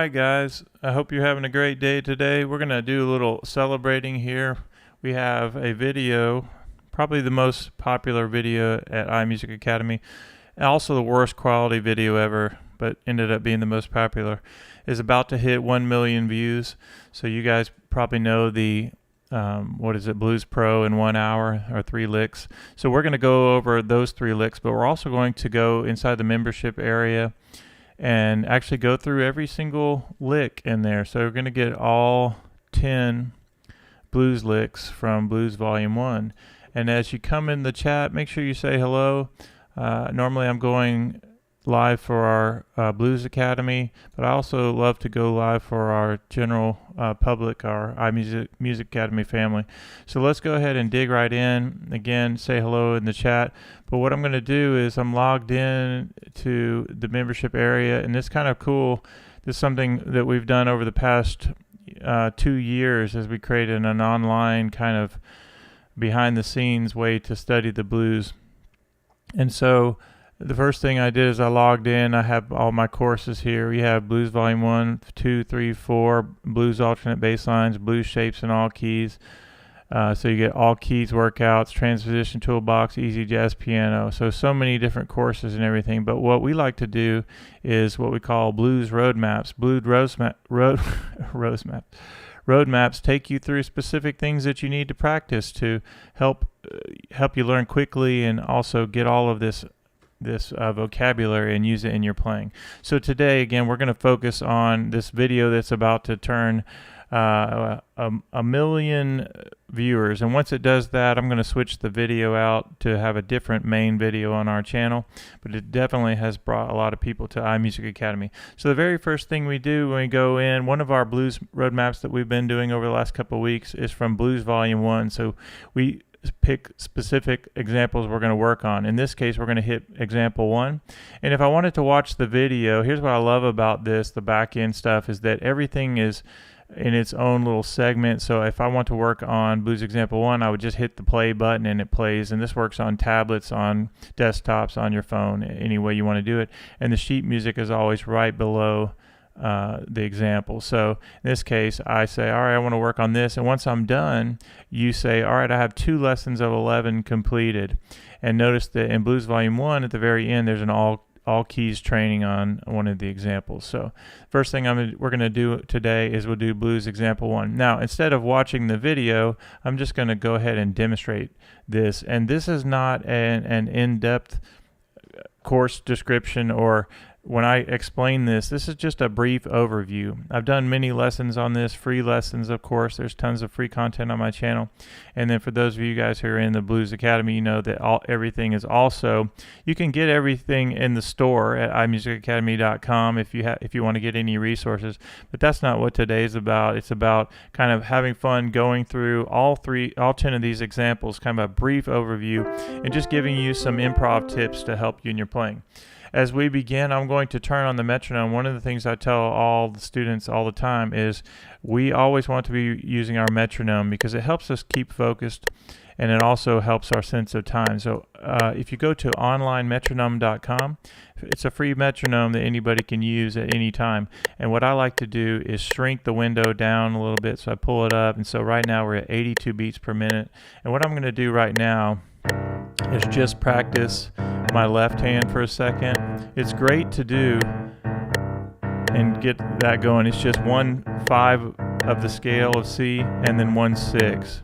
right, guys. I hope you're having a great day today. We're going to do a little celebrating here. We have a video, probably the most popular video at iMusicAcademy, and also the worst quality video ever, but ended up being the most popular, is about to hit 1 million views. So you guys probably know the Blues Pro in 1 hour, or 3 licks. So we're going to go over those 3 licks, but we're also going to go inside the membership area and actually go through every single lick in there. So we're going to get all 10 blues licks from Blues Volume 1. And as you come in the chat, make sure you say hello. Normally I'm going live for our Blues Academy, but I also love to go live for our general public, our iMusicAcademy family. So let's go ahead and dig right in. Again, say hello in the chat. But what I'm going to do is I'm logged in to the membership area, and it's kind of cool. This is something that we've done over the past 2 years as we created an online kind of behind the scenes way to study the blues. And so the first thing I did is I logged in. I have all my courses here. We have Blues Volume 1, 2, 3, 4, Blues Alternate Basslines, Blues Shapes in all keys. So you get all keys workouts, transposition toolbox, easy jazz piano. So many different courses and everything. But what we like to do is what we call blues roadmaps. Roadmaps take you through specific things that you need to practice to help you learn quickly and also get all of this vocabulary and use it in your playing. So today, again, we're going to focus on this video that's about to turn a million viewers. And once it does that, I'm going to switch the video out to have a different main video on our channel. But it definitely has brought a lot of people to iMusicAcademy. So the very first thing we do when we go in, one of our blues roadmaps that we've been doing over the last couple of weeks is from Blues Volume 1. So we pick specific examples we're going to work on. In this case, we're going to hit example 1. And if I wanted to watch the video, here's what I love about this, the back end stuff, is that everything is in its own little segment. So if I want to work on Blues Example 1, I would just hit the play button and it plays. And this works on tablets, on desktops, on your phone, any way you want to do it. And the sheet music is always right below the example. So in this case, I say, all right, I want to work on this. And once I'm done, you say, all right, I have 2 lessons of 11 completed. And notice that in Blues Volume 1, at the very end, there's an all keys training on one of the examples. So first thing we're going to do today is we'll do Blues Example 1. Now, instead of watching the video, I'm just going to go ahead and demonstrate this. And this is not an in-depth course description, or when I explain this is just a brief overview. I've done many lessons on this, free lessons, of course. There's tons of free content on my channel. And then for those of you guys who are in the Blues Academy, you know that everything is also, you can get everything in the store at iMusicAcademy.com if you want to get any resources. But that's not what today is about. It's about kind of having fun going through all 10 of these examples, kind of a brief overview, and just giving you some improv tips to help you in your playing. As we begin, I'm going to turn on the metronome. One of the things I tell all the students all the time is we always want to be using our metronome because it helps us keep focused, and it also helps our sense of time. So if you go to onlinemetronome.com, it's a free metronome that anybody can use at any time. And what I like to do is shrink the window down a little bit. So I pull it up, and so right now we're at 82 beats per minute. And what I'm going to do right now is just practice my left hand for a second. It's great to do and get that going. It's just 1/5 of the scale of C, and then 1/6.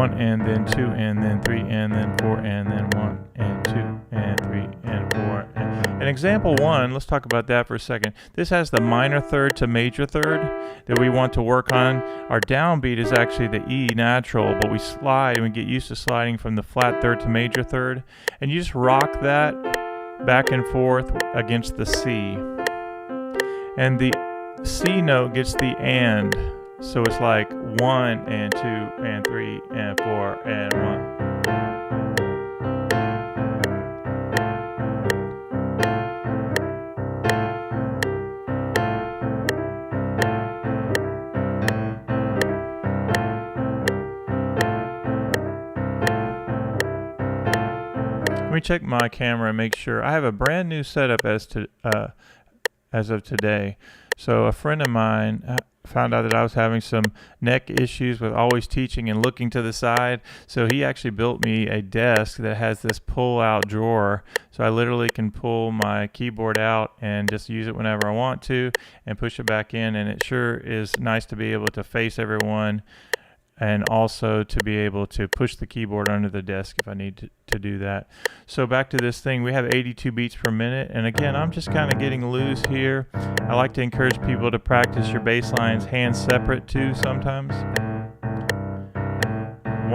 1 and then 2 and then 3 and then 4 and then 1 and 2 and 3 and 4. And example 1, let's talk about that for a second. This has the minor third to major third that we want to work on. Our downbeat is actually the E natural, but we slide and we get used to sliding from the flat third to major third. And you just rock that back and forth against the C. And the C note gets the and. So it's like 1 and 2 and 3 and 4 and 1. Let me check my camera and make sure. I have a brand new setup as to as of today. So a friend of mine found out that I was having some neck issues with always teaching and looking to the side. So he actually built me a desk that has this pull-out drawer. So I literally can pull my keyboard out and just use it whenever I want to and push it back in. And it sure is nice to be able to face everyone and also to be able to push the keyboard under the desk if I need to do that. So back to this thing, we have 82 beats per minute, and again, I'm just kind of getting loose here. I like to encourage people to practice your bass lines hands separate too sometimes.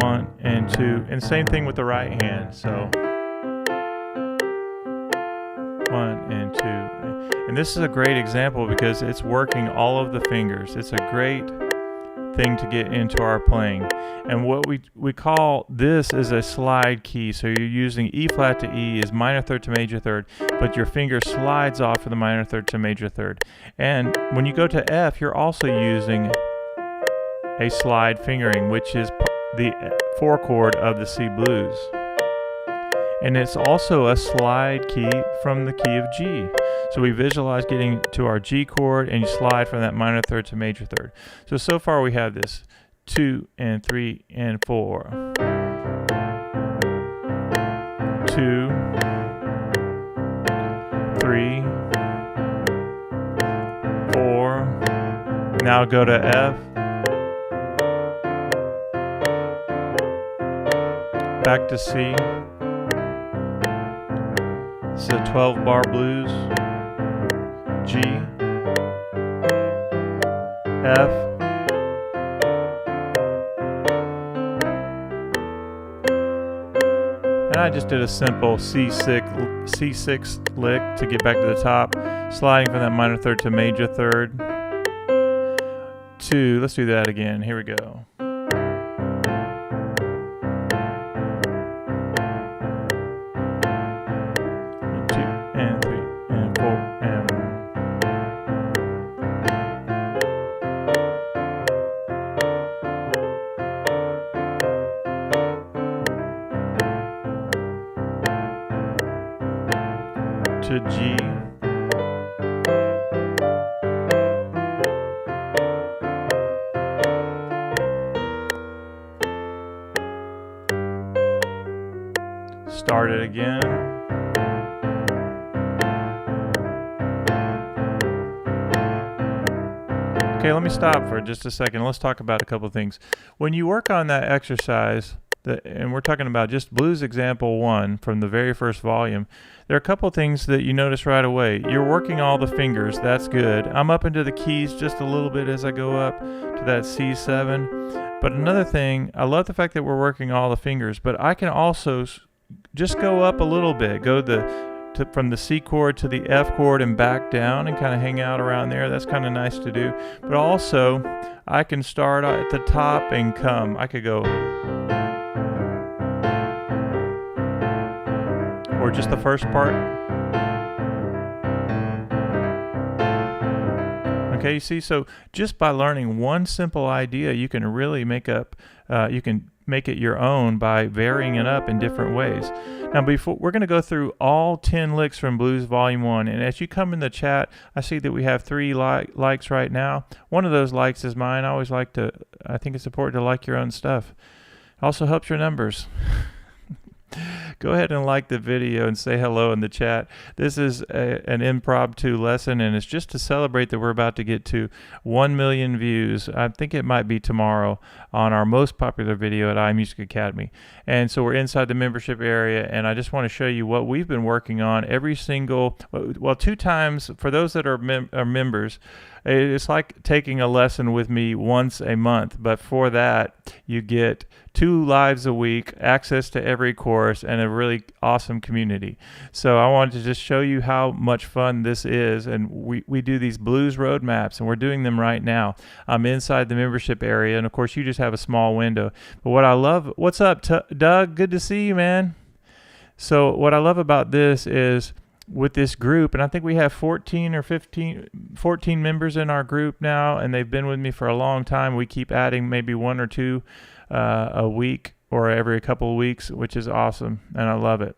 1 and 2, and same thing with the right hand. So 1 and 2, and this is a great example because it's working all of the fingers. It's a great thing to get into our playing. And what we call this is a slide key. So you're using E flat to E is minor third to major third, but your finger slides off of the minor third to major third. And when you go to F, you're also using a slide fingering, which is the 4 chord of the C blues. And it's also a slide key from the key of G. So we visualize getting to our G chord and you slide from that minor third to major third. So far we have this 2 and 3 and 4. 2, 3, 4. Now go to F. Back to C. This is a 12-bar blues. G, F, and I just did a simple C6 lick to get back to the top, sliding from that minor third to major third. 2, let's do that again. Here we go. 2 and 3 and 4 and 1. To G, start it again, okay, let me stop for just a second. Let's talk about a couple of things. When you work on that exercise, and we're talking about just blues example 1 from the very first volume, there are a couple things that you notice right away. You're working all the fingers, that's good. I'm up into the keys just a little bit as I go up to that C7. But another thing, I love the fact that we're working all the fingers, but I can also just go up a little bit, go from the C chord to the F chord and back down and kind of hang out around there. That's kind of nice to do. But also, I can start at the top and come. I could go, or just the first part. Okay, you see, so just by learning one simple idea, you can really make it your own by varying it up in different ways. Now, before we're going to go through all 10 licks from Blues Volume 1, and as you come in the chat, I see that we have 3 likes right now. One of those likes is mine. I think it's important to like your own stuff. It also helps your numbers. Go ahead and like the video and say hello in the chat. This is an impromptu lesson, and it's just to celebrate that we're about to get to 1 million views. I think it might be tomorrow on our most popular video at iMusicAcademy. And so we're inside the membership area, and I just want to show you what we've been working on every single, well, 2 times for those that are members. It's like taking a lesson with me once a month, but for that you get 2 lives a week, access to every course, and a really awesome community. So I wanted to just show you how much fun this is, and we do these blues roadmaps, and we're doing them right now. I'm inside the membership area, and of course you just have a small window. But what I love, what's up, Doug? Good to see you, man. So what I love about this is, with this group, and I think we have 14 members in our group now, and they've been with me for a long time. We keep adding maybe 1 or 2 a week or every couple of weeks, which is awesome, and I love it.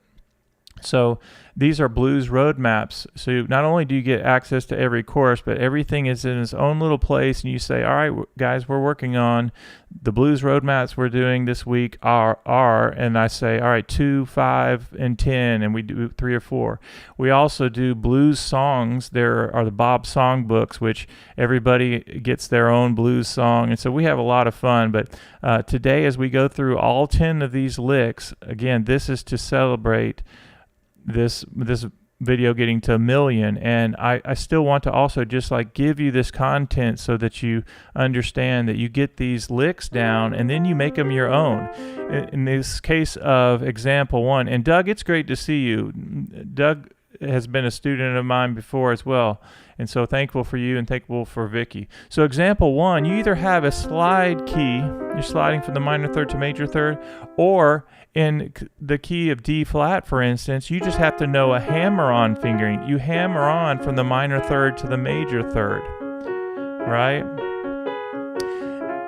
So these are blues roadmaps. So not only do you get access to every course, but everything is in its own little place. And you say, all right, guys, we're working on the blues roadmaps we're doing this week are, and I say, all right, 2, 5, and 10, and we do 3 or 4. We also do blues songs. There are the Bob song books, which everybody gets their own blues song. And so we have a lot of fun. But today, as we go through all 10 of these licks, again, this is to celebrate this video getting to 1 million, and I still want to also just like give you this content so that you understand that you get these licks down and then you make them your own. In this case of example 1, and Doug, it's great to see you. Doug has been a student of mine before as well, and so thankful for you and thankful for Vicky. So example 1, you either have a slide key, you're sliding from the minor third to major third, or in the key of D flat, for instance, you just have to know a hammer-on fingering. You hammer on from the minor third to the major third, right?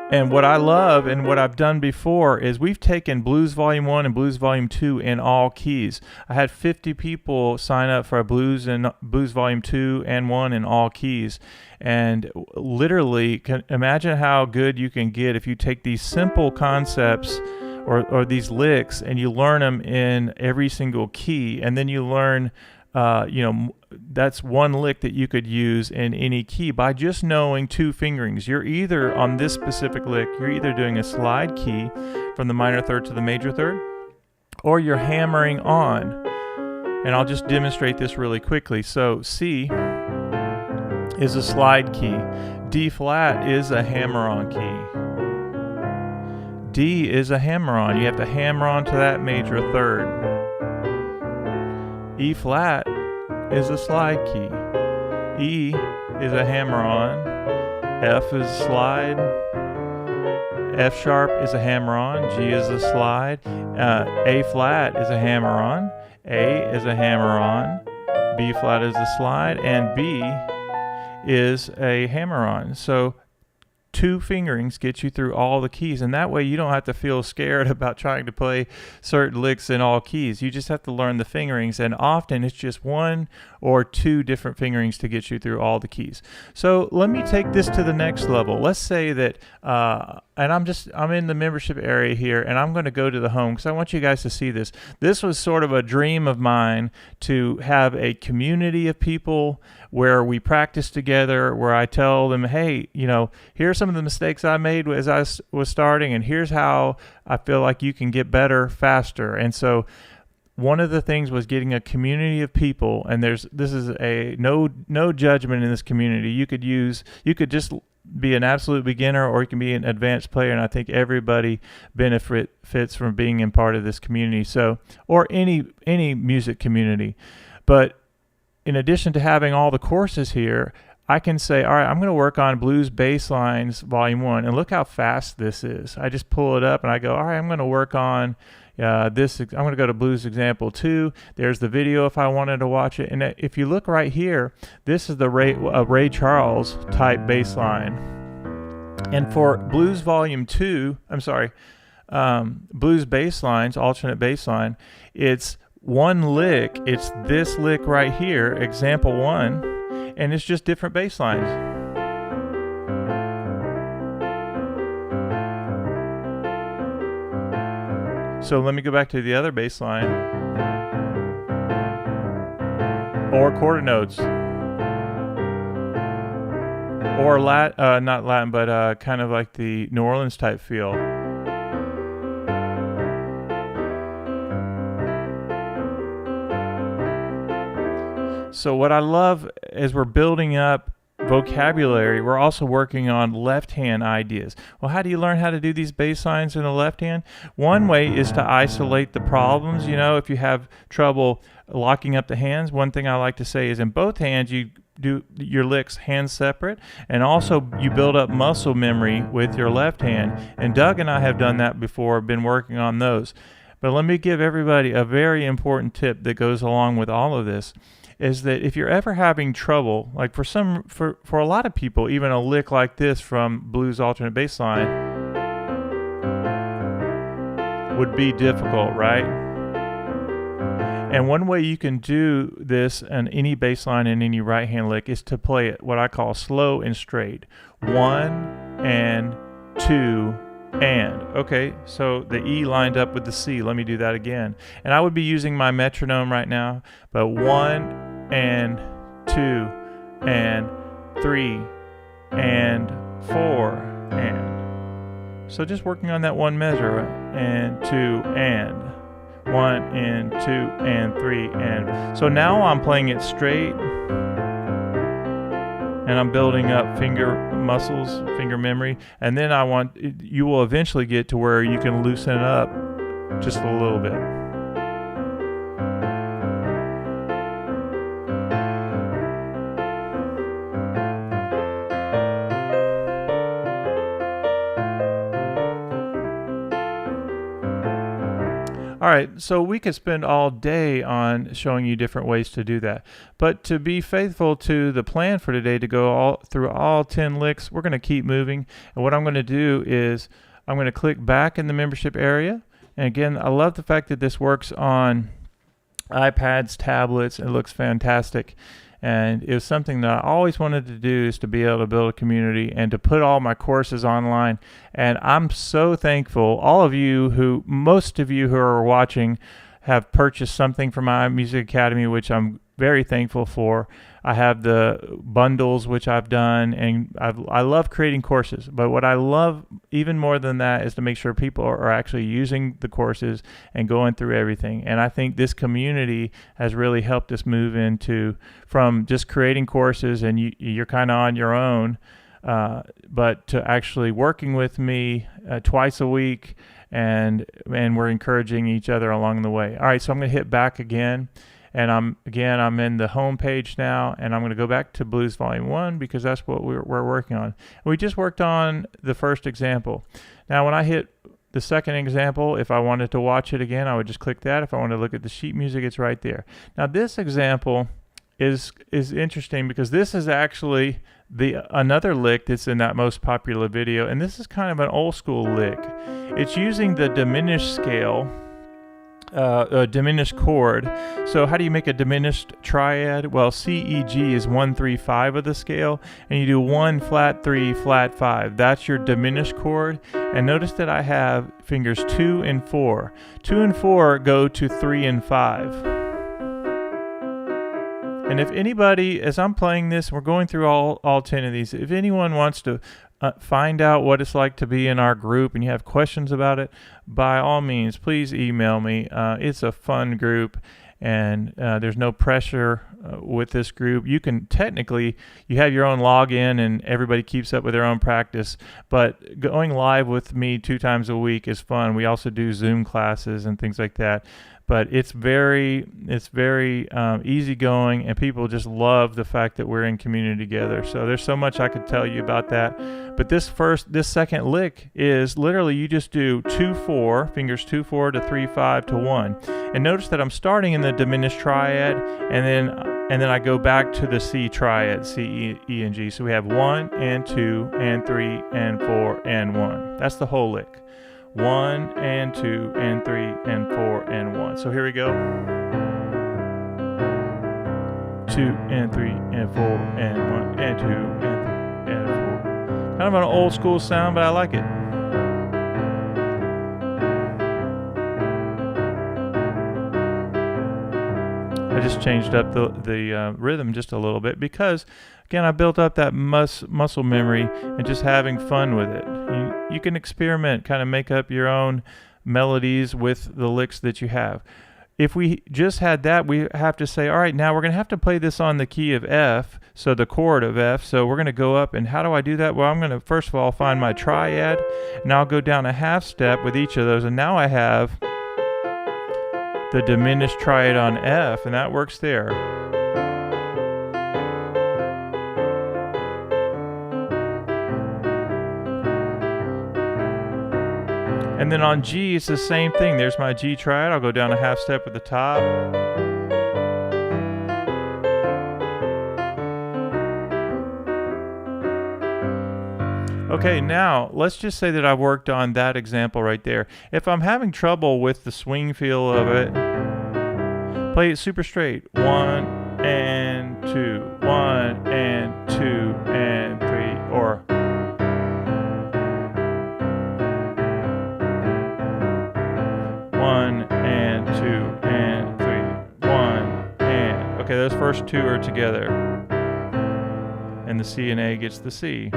And what I love and what I've done before is we've taken Blues Volume 1 and Blues Volume 2 in all keys. I had 50 people sign up for a Blues Volume 2 and 1 in all keys. And literally, imagine how good you can get if you take these simple concepts or these licks and you learn them in every single key, and then you learn that's one lick that you could use in any key by just knowing 2 fingerings. You're either on this specific lick, you're either doing a slide key from the minor third to the major third, or you're hammering on. And I'll just demonstrate this really quickly. So C is a slide key. D flat is a hammer-on key. D is a hammer-on. You have to hammer on to that major third. E flat is a slide key. E is a hammer-on. F is a slide. F sharp is a hammer-on. G is a slide. A flat is a hammer-on. A is a hammer-on. B flat is a slide. And B is a hammer-on. So 2 fingerings get you through all the keys, and that way you don't have to feel scared about trying to play certain licks in all keys. You just have to learn the fingerings, and often it's just 1 or 2 different fingerings to get you through all the keys. So let me take this to the next level. Let's say that and I'm in the membership area here, and I'm going to go to the home because I want you guys to see this. This was sort of a dream of mine, to have a community of people where we practice together, where I tell them, hey, here's some of the mistakes I made as I was starting, and here's how I feel like you can get better faster. And so one of the things was getting a community of people, and this is a no judgment in this community. You could just be an absolute beginner, or you can be an advanced player, and I think everybody benefits from being in part of this community. So, or any music community. But in addition to having all the courses here, I can say, all right, I'm going to work on Blues Basslines Volume 1, and look how fast this is. I just pull it up and I go, all right, I'm going to work on this. I'm going to go to Blues Example 2. There's the video if I wanted to watch it. And if you look right here, this is the Ray Charles type bass line. And for Blues Volume 2, Blues Basslines, alternate bass line, it's one lick. It's this lick right here, Example 1, and it's just different bass lines. So let me go back to the other bass line, or quarter notes, or not Latin, but kind of like the New Orleans type feel. So what I love as we're building up vocabulary, we're also working on left-hand ideas. Well, how do you learn how to do these bass lines in the left hand? One way is to isolate the problems. If you have trouble locking up the hands, one thing I like to say is in both hands you do your licks hand separate, and also you build up muscle memory with your left hand. And Doug and I have done that before, been working on those. But let me give everybody a very important tip that goes along with all of this. Is that if you're ever having trouble, like for a lot of people, even a lick like this from Blues Alternate Bass Line would be difficult, right? And one way you can do this on any bass line and any right hand lick is to play it what I call slow and straight. 1 and 2 and. Okay, so the E lined up with the C. Let me do that again. And I would be using my metronome right now, but 1 and 2 and 3 and 4 and. So just working on that one measure, right? And 2 and. 1 and 2 and 3 and. So now I'm playing it straight, and I'm building up finger muscles, finger memory, and then you will eventually get to where you can loosen up just a little bit. All right, so we could spend all day on showing you different ways to do that. But to be faithful to the plan for today, to go through all 10 licks, we're going to keep moving. And what I'm going to do is I'm going to click back in the membership area. And again, I love the fact that this works on iPads, tablets. It looks fantastic. And it was something that I always wanted to do, is to be able to build a community and to put all my courses online. And I'm so thankful. Most of you who are watching have purchased something from iMusicAcademy, which I'm very thankful for. I have the bundles, which I've done, and I love creating courses. But what I love even more than that is to make sure people are actually using the courses and going through everything. And I think this community has really helped us move from just creating courses and you're kind of on your own, but to actually working with me twice a week, and we're encouraging each other along the way. All right, so I'm going to hit back again. And I'm in the home page now, and I'm going to go back to Blues Volume 1 because that's what we're working on. We just worked on the first example. Now, when I hit the second example, if I wanted to watch it again, I would just click that. If I want to look at the sheet music, it's right there. Now, this example is interesting because this is actually another lick that's in that most popular video, and this is kind of an old school lick. It's using the diminished scale. A diminished chord. So how do you make a diminished triad? Well, C, E, G is 1, 3, 5 of the scale, and you do 1, flat 3, flat 5. That's your diminished chord. And notice that I have fingers 2 and 4. 2 and 4 go to 3 and 5. And if anybody, as I'm playing this, we're going through all 10 of these, if anyone wants to find out what it's like to be in our group and you have questions about it, by all means, please email me. It's a fun group, and there's no pressure with this group. You can you have your own login and everybody keeps up with their own practice, but going live with me 2 times a week is fun. We also do Zoom classes and things like that. But it's very easygoing, and people just love the fact that we're in community together. So there's so much I could tell you about that. But this second lick is literally you just do 2, 4, fingers 2, 4 to 3, 5 to 1. And notice that I'm starting in the diminished triad, and then I go back to the C triad, C, E, and G. So we have 1 and 2 and 3 and 4 and 1. That's the whole lick. 1 and 2 and 3 and 4 and 1. So here we go. 2 and 3 and 4 and 1 and 2 and 3 and 4. Kind of an old school sound, but I like it. I just changed up the rhythm just a little bit because, again, I built up that muscle memory and just having fun with it. You can experiment, kind of make up your own melodies with the licks that you have. If we just had that, we have to say, all right, now we're going to have to play this on the key of F, so the chord of F. So we're going to go up, and how do I do that? Well, I'm going to first of all find my triad, and I'll go down a half step with each of those, and now I have the diminished triad on F, and that works there. And then on G, it's the same thing. There's my G triad. I'll go down a half step at the top. Okay, now let's just say that I've worked on that example right there. If I'm having trouble with the swing feel of it, Play it super straight. 1 and 2, 1 and 2 and 3, or one and 2 and 3, 1 and. Okay, those first two are together, and the C and A gets the C.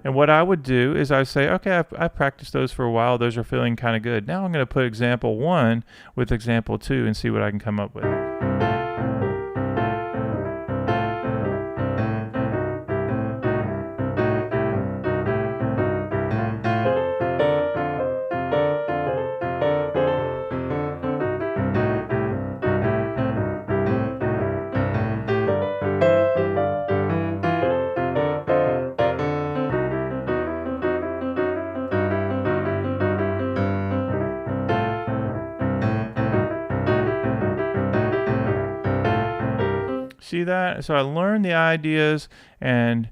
And what I would do is I would say, okay, I practiced those for a while. Those are feeling kind of good. Now I'm going to put example 1 with example 2 and see what I can come up with. See that? So I learned the ideas, and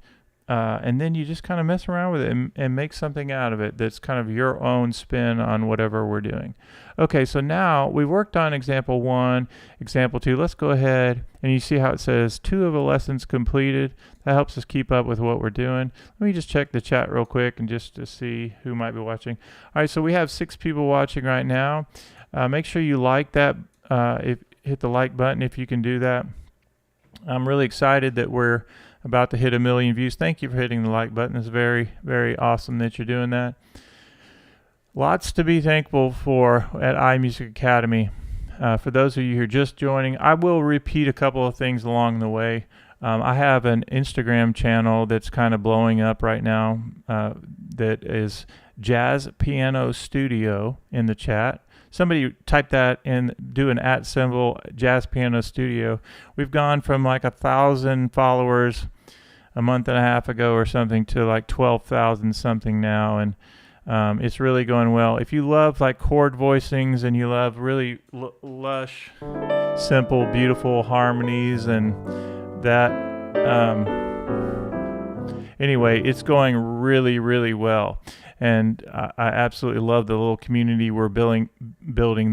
then you just kind of mess around with it and make something out of it that's kind of your own spin on whatever we're doing. Okay, so now we worked on example 1, example 2. Let's go ahead, and you see how it says 2 of the lessons completed. That helps us keep up with what we're doing. Let me just check the chat real quick and just to see who might be watching. All right, so we have 6 people watching right now. Make sure you like that. Hit the like button if you can do that. I'm really excited that we're about to hit 1 million views. Thank you for hitting the like button. It's very, very awesome that you're doing that. Lots to be thankful for at iMusicAcademy. For those of you who are just joining, I will repeat a couple of things along the way. I have an Instagram channel that's kind of blowing up right now that is Jazz Piano Studio in the chat. Somebody type that in, do an @ symbol, Jazz Piano Studio. We've gone from like 1,000 followers a month and a half ago or something to like 12,000 something now, and it's really going well. If you love like chord voicings and you love really lush, simple, beautiful harmonies and that, anyway, it's going really, really well. And I absolutely love the little community we're building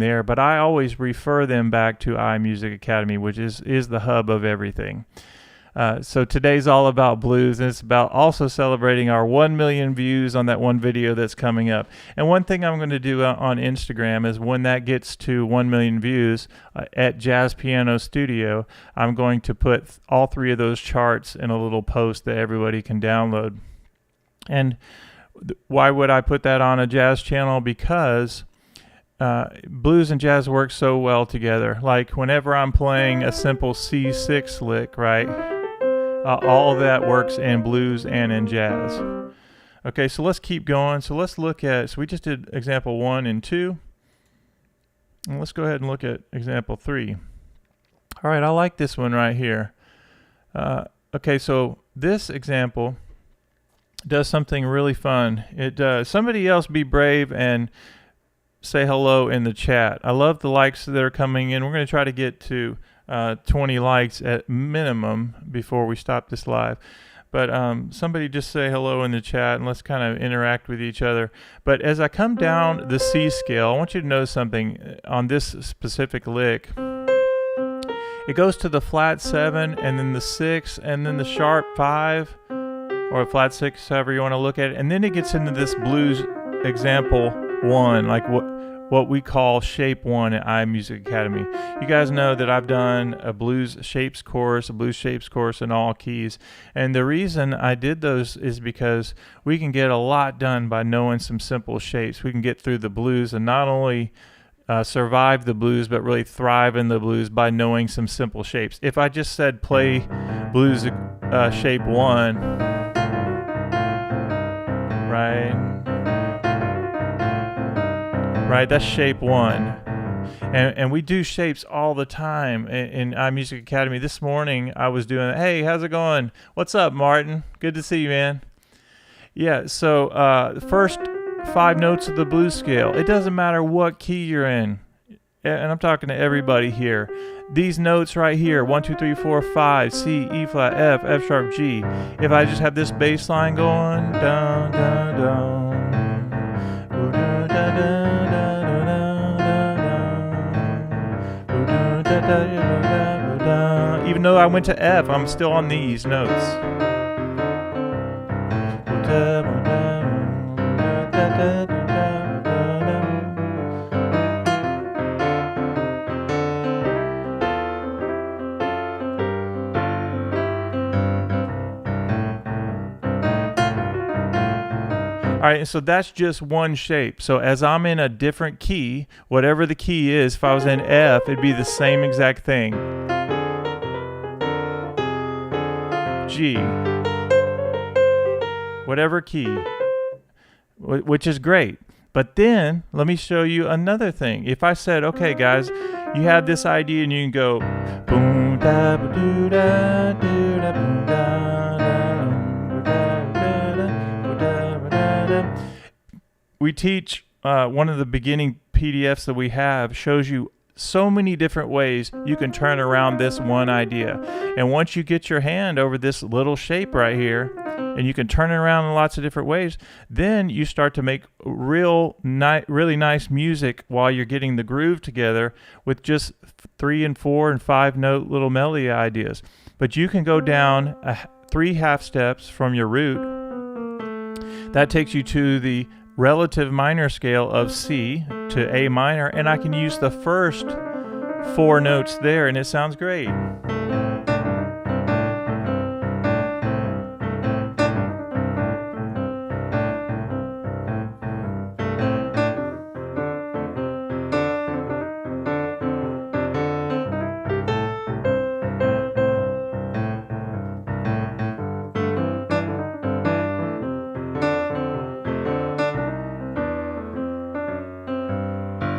there. But I always refer them back to iMusicAcademy, which is the hub of everything. So today's all about blues, and it's about also celebrating our 1 million views on that one video that's coming up. And one thing I'm going to do on Instagram is when that gets to 1 million views at Jazz Piano Studio, I'm going to put all 3 of those charts in a little post that everybody can download. And why would I put that on a jazz channel? Because blues and jazz work so well together. Like whenever I'm playing a simple C6 lick, right, all of that works in blues and in jazz. Okay, so let's keep going. So let's look at, so we just did example 1 and 2. And let's go ahead and look at example 3. All right, I like this one right here. Okay, so this example does something really fun. It does. Somebody else be brave and say hello in the chat. I love the likes that are coming in. We're going to try to get to 20 likes at minimum before we stop this live. But somebody just say hello in the chat and let's kind of interact with each other. But as I come down the C scale, I want you to know something on this specific lick. It goes to the flat 7 and then the 6 and then the sharp 5. Or a flat 6, however you want to look at it. And then it gets into this blues example 1, like what we call shape 1 at iMusicAcademy. You guys know that I've done a blues shapes course in all keys. And the reason I did those is because we can get a lot done by knowing some simple shapes. We can get through the blues and not only survive the blues, but really thrive in the blues by knowing some simple shapes. If I just said play blues shape 1, right, that's shape 1, and we do shapes all the time in iMusicAcademy. This morning I was doing, hey, how's it going? What's up, Martin? Good to see you, man. Yeah, so the first 5 notes of the blues scale, it doesn't matter what key you're in, and I'm talking to everybody here. These notes right here, 1, 2, 3, 4, 5, C, E flat, F, F sharp, G. If I just have this bass line going, down, down, down, dun, dun, dun, I went to F, I'm still on these notes. All right, so that's just one shape. So as I'm in a different key, whatever the key is, if I was in F, it'd be the same exact thing. G, whatever key, which is great. But then let me show you another thing. If I said, okay, guys, you have this idea and you can go boom da ba doo da doo da boom da da. We teach one of the beginning PDFs that we have shows you so many different ways you can turn around this one idea. And once you get your hand over this little shape right here, and you can turn it around in lots of different ways, then you start to make really nice music while you're getting the groove together with just 3 and 4 and 5 note little melody ideas. But you can go down 3 half steps from your root. That takes you to the relative minor scale of C to A minor, and I can use the first 4 notes there, and it sounds great.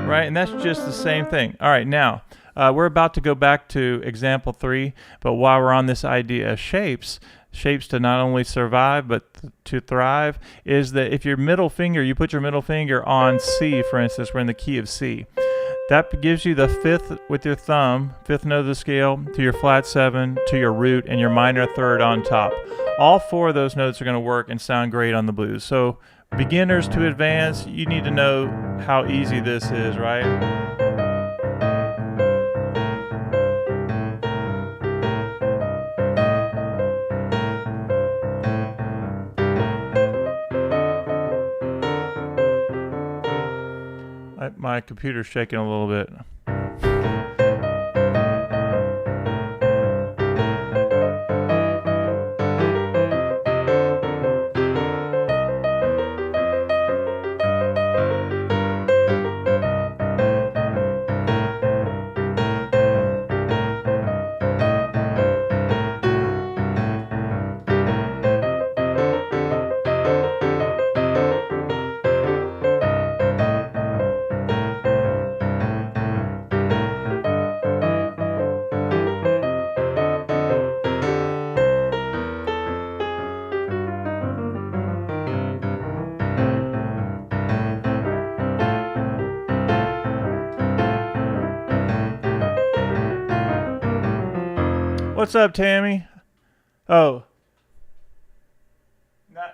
Right, and that's just the same thing. All right, now we're about to go back to example 3, but while we're on this idea of shapes to not only survive but to thrive, is that if your middle finger, you put your middle finger on C, for instance, we're in the key of C. That gives you the 5th with your thumb, 5th note of the scale, to your flat 7, to your root, and your minor 3rd on top. All 4 of those notes are going to work and sound great on the blues. So beginners to advanced, you need to know how easy this is, right? My computer's shaking a little bit. What's up, Tammy? Oh,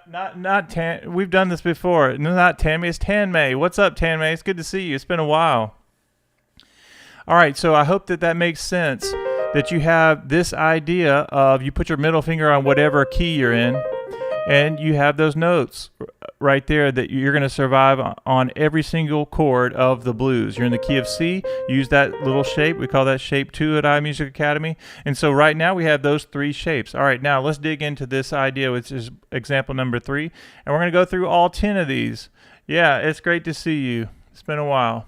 not Tam. We've done this before. No, not Tammy. It's Tanmay. What's up, Tanmay? It's good to see you. It's been a while. All right, so I hope that makes sense. That you have this idea of you put your middle finger on whatever key you're in, and you have those notes right there that you're going to survive on every single chord of the blues. You're in the key of C, use that little shape. We call that shape 2 at iMusicAcademy. And so right now we have those 3 shapes. All right, now let's dig into this idea, which is example number 3. And we're going to go through all 10 of these. Yeah, it's great to see you. It's been a while.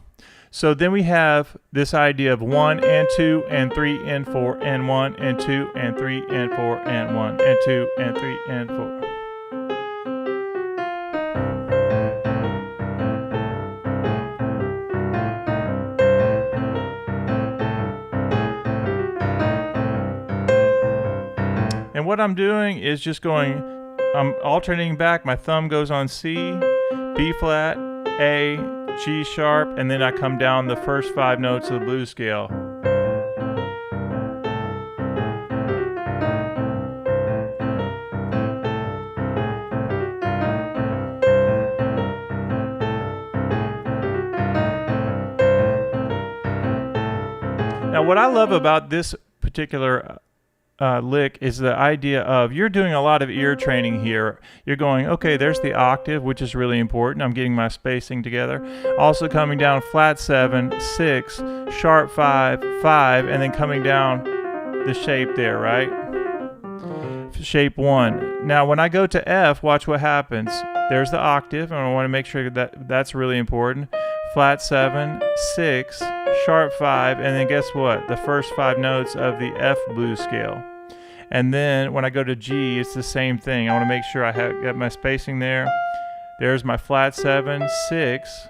So then we have this idea of 1 and 2 and 3 and 4 and 1 and 2 and 3 and 4 and 1 and 2 and 3 and 4. And what I'm doing is just I'm alternating back. My thumb goes on C, B flat, A, G sharp, and then I come down the first 5 notes of the blues scale. Now what I love about this particular lick is the idea of you're doing a lot of ear training here. You're going, okay, there's the octave, which is really important. I'm getting my spacing together. Also coming down flat 7, 6, sharp 5, 5, and then coming down the shape there, right? Shape 1. Now when I go to F, watch what happens. There's the octave, and I want to make sure that that's really important. Flat 7, 6, sharp 5, and then guess what? The first 5 notes of the F blues scale. And then when I go to G, it's the same thing. I want to make sure I have got my spacing there. There's my flat 7, 6,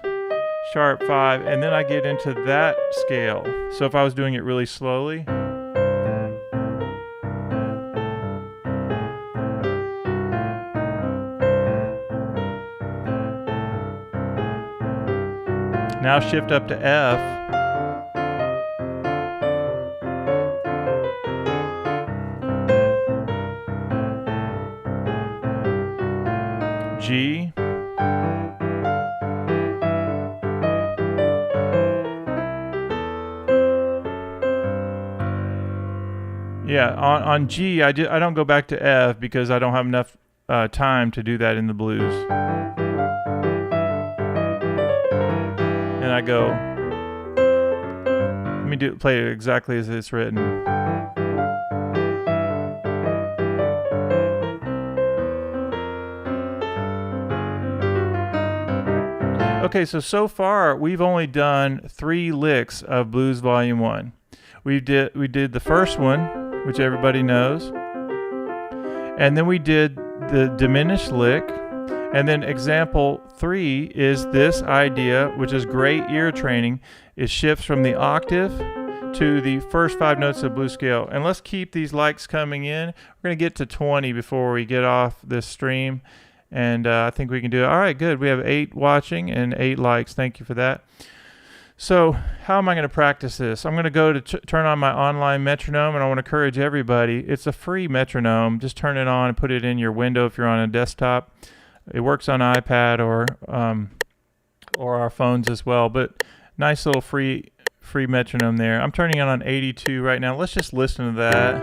sharp 5, and then I get into that scale. So if I was doing it really slowly, now shift up to F. G. Yeah, on G, I don't go back to F because I don't have enough time to do that in the blues. And I go, let me play it exactly as it's written. Okay, so far we've only done 3 licks of Blues Volume 1. We did the first one, which everybody knows, and then we did the diminished lick, and then example 3 is this idea, which is great ear training. It shifts from the octave to the first 5 notes of blues scale. And let's keep these likes coming in. We're going to get to 20 before we get off this stream. And I think we can do it. All right, good. We have 8 watching and 8 likes. Thank you for that. So how am I going to practice this? I'm going to go to turn on my online metronome, and I want to encourage everybody. It's a free metronome. Just turn it on and put it in your window if you're on a desktop. It works on iPad or our phones as well. But nice little free metronome there. I'm turning it on 82 right now. Let's just listen to that.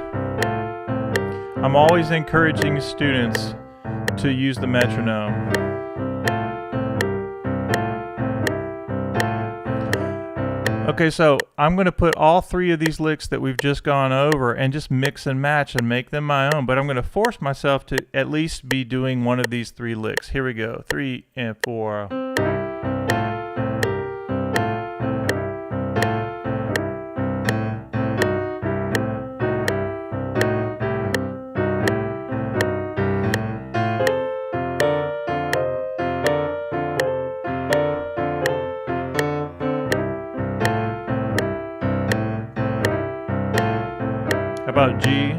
I'm always encouraging students to use the metronome. Okay, so I'm going to put all 3 of these licks that we've just gone over and just mix and match and make them my own, but I'm going to force myself to at least be doing one of these 3 licks. Here we go. 3 and 4. About G.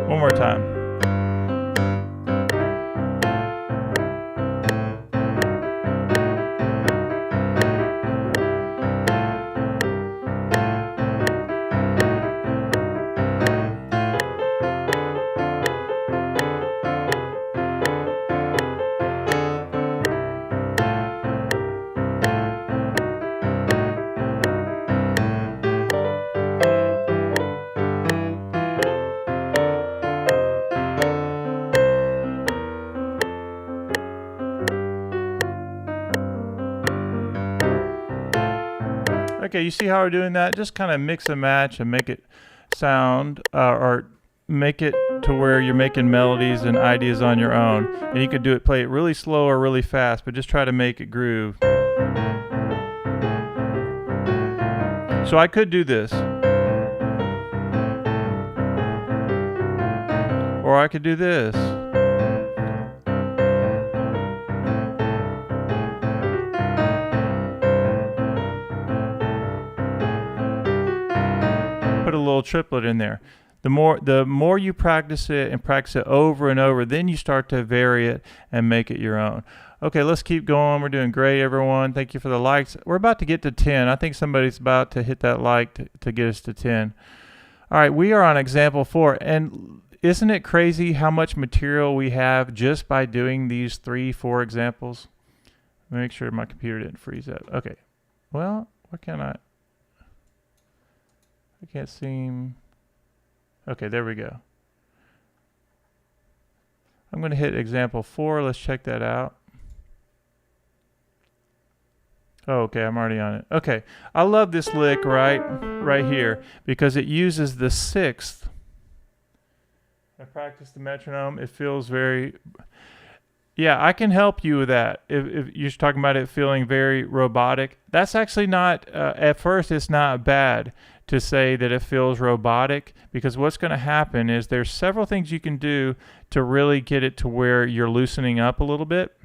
One more time. Okay, you see how we're doing that? Just kind of mix and match and make it sound, or make it to where you're making melodies and ideas on your own. And you could play it really slow or really fast, but just try to make it groove. So I could do this. or I could do this. Put a little triplet in there. The more you practice it and practice it over and over, then you start to vary it and make it your own. Okay, let's keep going. We're doing great, everyone. Thank you for the likes. We're about to get to 10. I think somebody's about to hit that like to get us to 10. All right, we are on example 4. And isn't it crazy how much material we have just by doing these 3-4 examples? Make sure my computer didn't freeze up. Okay. Well, what can I can't seem... Okay, there we go. I'm going to hit example 4. Let's check that out. Oh, okay, I'm already on it. Okay, I love this lick right here because it uses the 6th. I practice the metronome. It feels very... Yeah, I can help you with that. If you're talking about it feeling very robotic, that's actually not, at first it's not bad to say that it feels robotic, because what's going to happen is there's several things you can do to really get it to where you're loosening up a little bit.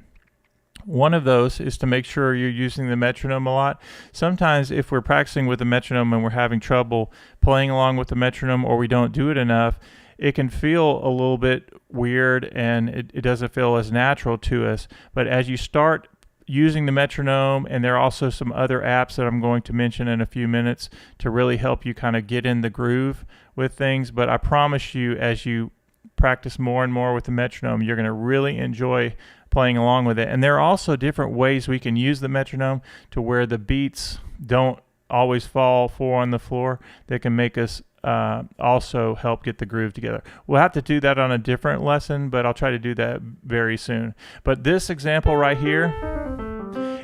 One of those is to make sure you're using the metronome a lot. Sometimes if we're practicing with the metronome and we're having trouble playing along with the metronome, or we don't do it enough, it can feel a little bit weird and it doesn't feel as natural to us. But as you start using the metronome, and there are also some other apps that I'm going to mention in a few minutes to really help you kind of get in the groove with things. But I promise you, as you practice more and more with the metronome, you're going to really enjoy playing along with it. And there are also different ways we can use the metronome to where the beats don't always fall 4 on the floor, that can make us also help get the groove together. We'll have to do that on a different lesson, but I'll try to do that very soon. But this example right here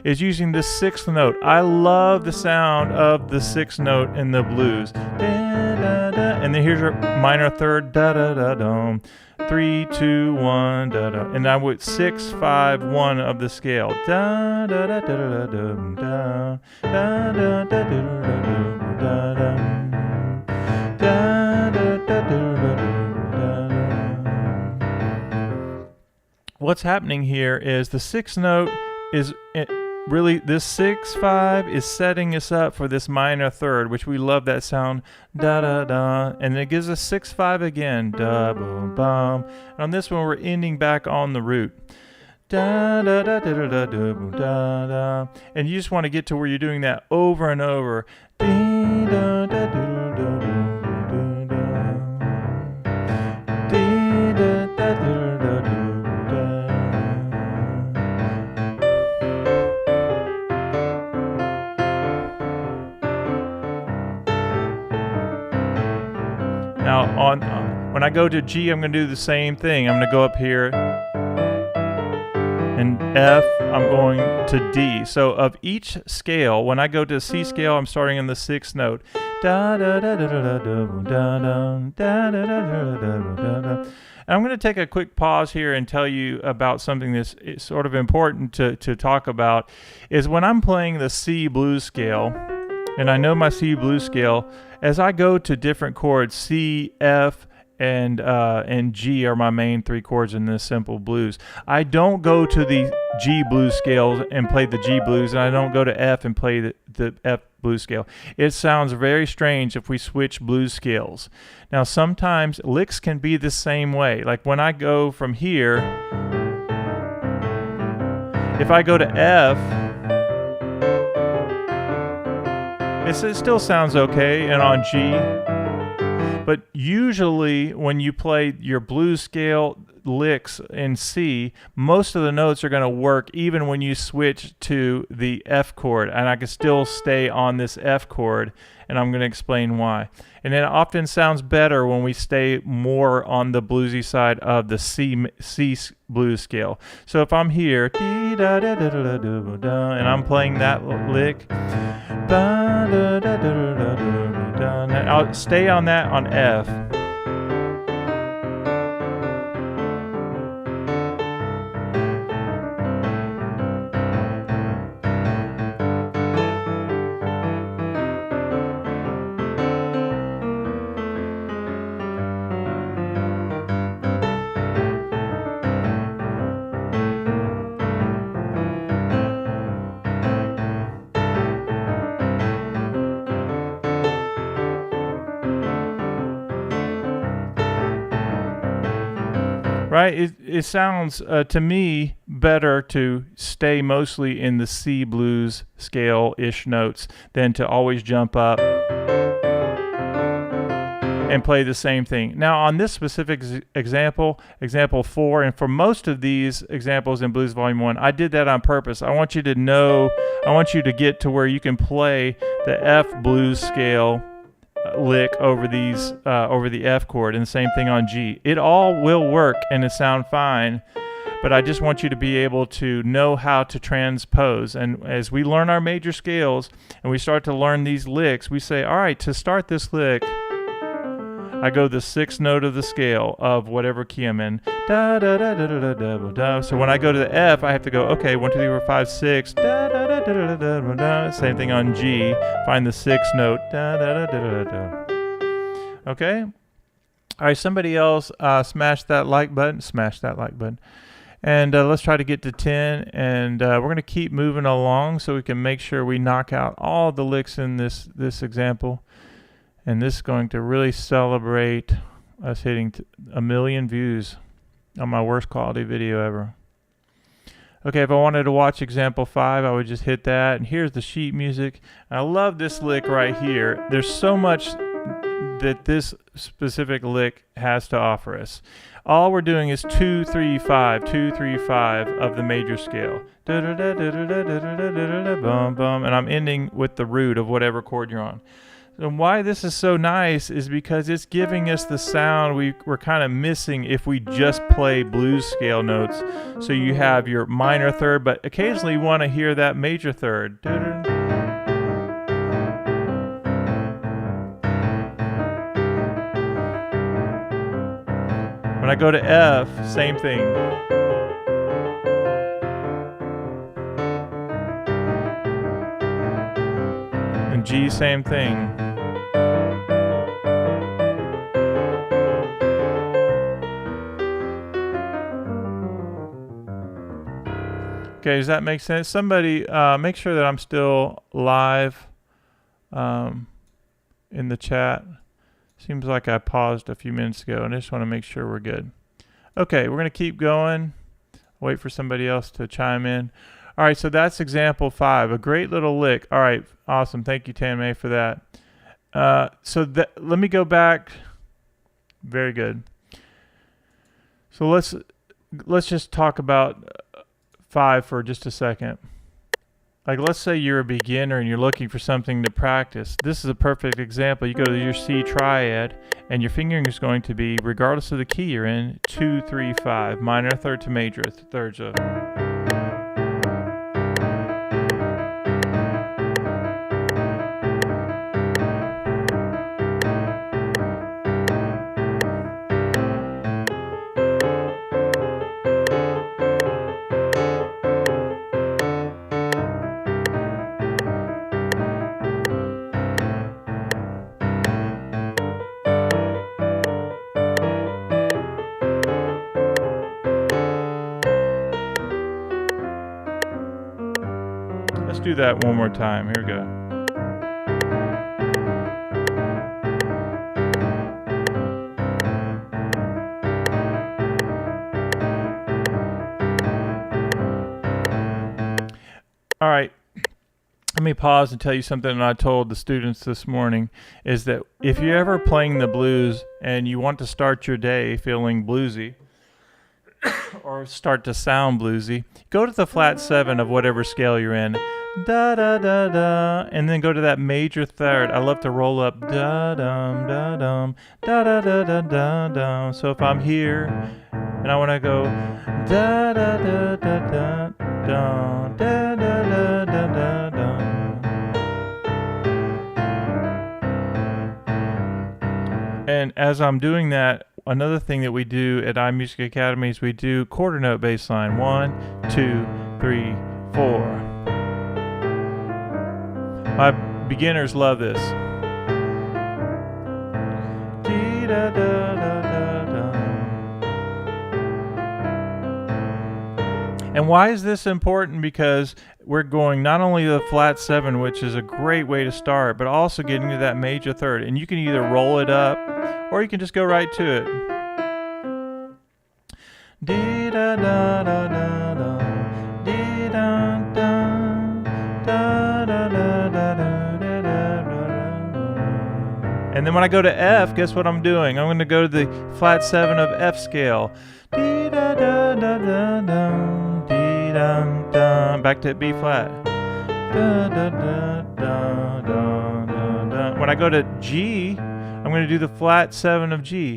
is using the 6th note. I love the sound of the 6th note in the blues. Da, da, da. And then here's your minor third, da da da dum. 3, 2, 1, da da. And I would 6, 5, 1 of the scale. Da da da da da da da da da da da da da. What's happening here is the 6th note is really, this 6/5 is setting us up for this minor third, which we love that sound, da da da, and it gives us 6/5 again, da boom bum. And on this one, we're ending back on the root, da da da da da da da da. And you just want to get to where you're doing that over and over. Dee, da, da, da, da, da, da. Now, when I go to G, I'm going to do the same thing. I'm going to go up here, and F, I'm going to D. So of each scale, when I go to C scale, I'm starting on the 6th note. Da da da da da da da da da da da. And I'm going to take a quick pause here and tell you about something that's sort of important to talk about. Is when I'm playing the C blues scale, and I know my C blues scale, as I go to different chords, C, F, and G are my main 3 chords in this simple blues. I don't go to the G blues scales and play the G blues, and I don't go to F and play the F blues scale. It sounds very strange if we switch blues scales. Now, sometimes licks can be the same way. Like when I go from here, if I go to F, it still sounds okay, and on G. But usually when you play your blues scale licks in C, most of the notes are going to work even when you switch to the F chord, and I can still stay on this F chord, and I'm going to explain why. And it often sounds better when we stay more on the bluesy side of the C blues scale. So if I'm here, and I'm playing that lick, I'll stay on that on F. right? It sounds to me better to stay mostly in the C blues scale-ish notes than to always jump up and play the same thing. Now on this specific example 4, and for most of these examples in Blues Volume 1, I did that on purpose. I want you to know, I want you to get to where you can play the F blues scale lick over these over the F chord, and the same thing on G. It all will work and it sound fine, but I just want you to be able to know how to transpose. And as we learn our major scales and we start to learn these licks, we say, all right, to start this lick, I go the 6th note of the scale of whatever key I'm in. Da, da, da, da, da, da, da, da. So when I go to the F, I have to go, okay, 1, 2, 3, 4, 5, 6. Da, da, da, da, da, da, da, da. Same thing on G. Find the 6th note. Da, da, da, da, da, da. Okay? All right, somebody else smash that like button. Smash that like button. And let's try to get to 10. And we're going to keep moving along so we can make sure we knock out all the licks in this example. And this is going to really celebrate us hitting 1 million views on my worst quality video ever. Okay, if I wanted to watch example 5, I would just hit that. And here's the sheet music. I love this lick right here. There's so much that this specific lick has to offer us. All we're doing is 2, 3, 5, 2, 3, 5 of the major scale. Bum, bum, and I'm ending with the root of whatever chord you're on. And why this is so nice is because it's giving us the sound we're kind of missing if we just play blues scale notes. So you have your minor third, but occasionally you want to hear that major third. When I go to F, same thing. And G, same thing. Okay, does that make sense? Somebody make sure that I'm still live in the chat. Seems like I paused a few minutes ago, and I just want to make sure we're good. Okay, we're going to keep going. Wait for somebody else to chime in. All right, so that's example 5, a great little lick. All right, awesome. Thank you, Tanmay, for that. Let me go back. Very good. So let's just talk about 5 for just a second. Like, let's say you're a beginner and you're looking for something to practice. This is a perfect example. You go to your C triad, and your fingering is going to be, regardless of the key you're in, 2, 3, 5, minor third to major third. So. Let's do that one more time. Here we go. All right. Let me pause and tell you something that I told the students this morning, is that if you're ever playing the blues and you want to start your day feeling bluesy, or start to sound bluesy, go to the flat 7 of whatever scale you're in. Da da da da, and then go to that major third. I love to roll up da dum da dum da da da da da dum. So if I'm here and I want to go da da da da da da da da da da da. And as I'm doing that, another thing that we do at iMusicAcademy is we do quarter note bass line. 1, 2, 3, 4. My beginners love this. And why is this important? Because we're going not only to the flat 7, which is a great way to start, but also getting to that major third. And you can either roll it up or you can just go right to it. dee da da da da da, dee da da da da da da da da da. And then when I go to F, guess what I'm doing? I'm going to go to the flat 7 of F scale. Dee da da da da da, dee da da. Back to B flat. Da da da da da da. When I go to G, I'm going to do the flat 7 of G.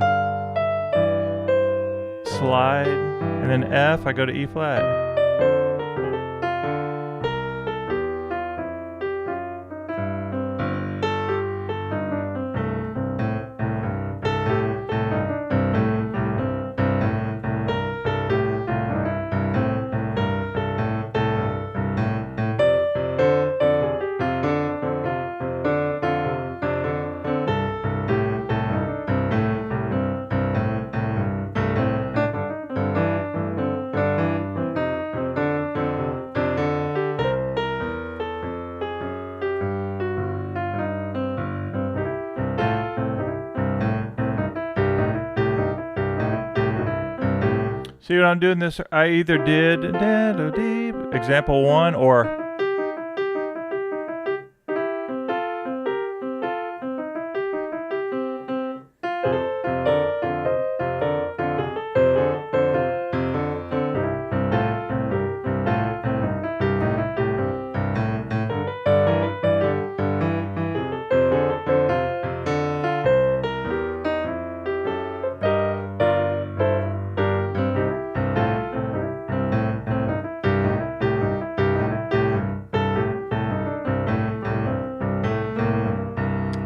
Slide, and then F, I go to E flat. See what I'm doing this? I either did example 1 or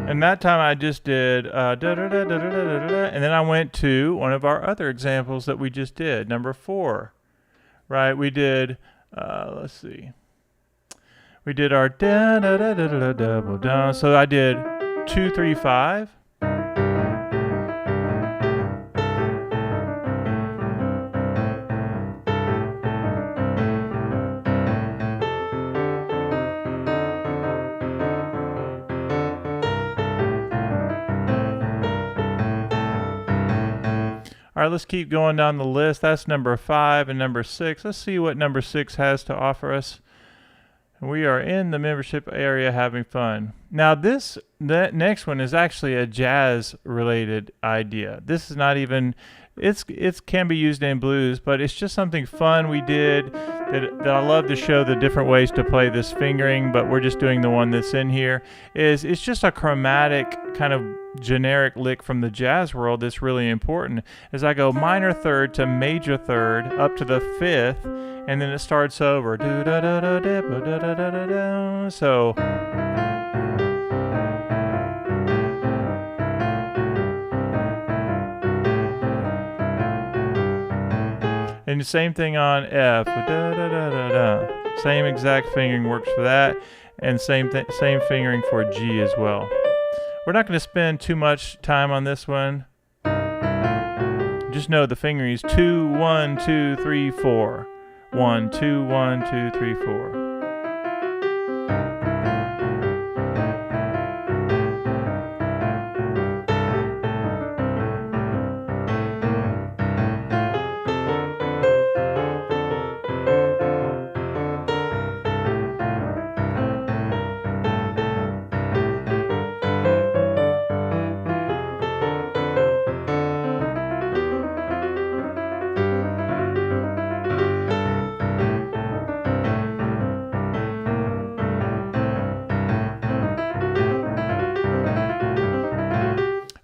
and that time I just did and then I went to one of our other examples that we just did, number 4, right? We did, let's see, we did our da da da da da double da. So I did 2 3 5. All right, let's keep going down the list. That's number 5 and number 6. Let's see what number 6 has to offer us. We are in the membership area having fun. Now that next one is actually a jazz related idea. This is not even, it can be used in blues, but it's just something fun we did that I love to show the different ways to play this fingering, but we're just doing the one that's in here. It's just a chromatic kind of generic lick from the jazz world that's really important. As I go minor third to major third up to the 5th, and then it starts over. So and the same thing on F. Same exact fingering works for that, and same fingering for G as well. We're not going to spend too much time on this one. Just know the fingering is 2 1 2 3 4. 1 2 1 2 3 4.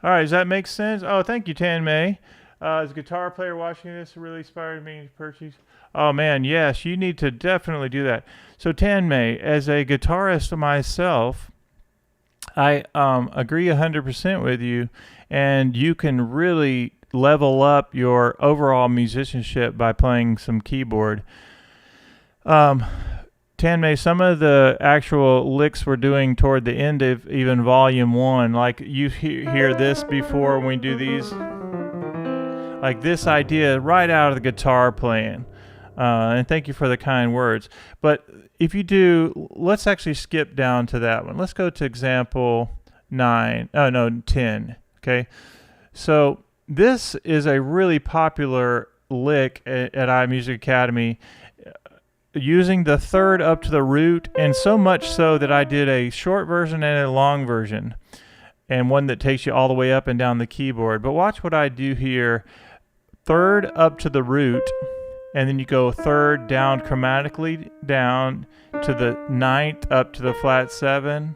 All right, does that make sense? Oh, thank you, Tan May. As a guitar player watching this, it really inspired me to purchase. Oh, man, yes, you need to definitely do that. So, Tan May, as a guitarist myself, I agree 100% with you, and you can really level up your overall musicianship by playing some keyboard. Tan May, some of the actual licks we're doing toward the end of even volume 1, like you hear this before when we do these, like this idea right out of the guitar playing. And thank you for the kind words. But if you do, let's actually skip down to that one. Let's go to example 10. Okay. So this is a really popular lick at iMusicAcademy using the third up to the root, and so much so that I did a short version and a long version, and one that takes you all the way up and down the keyboard. But watch what I do here. Third up to the root, and then you go third down chromatically down to the ninth up to the flat 7.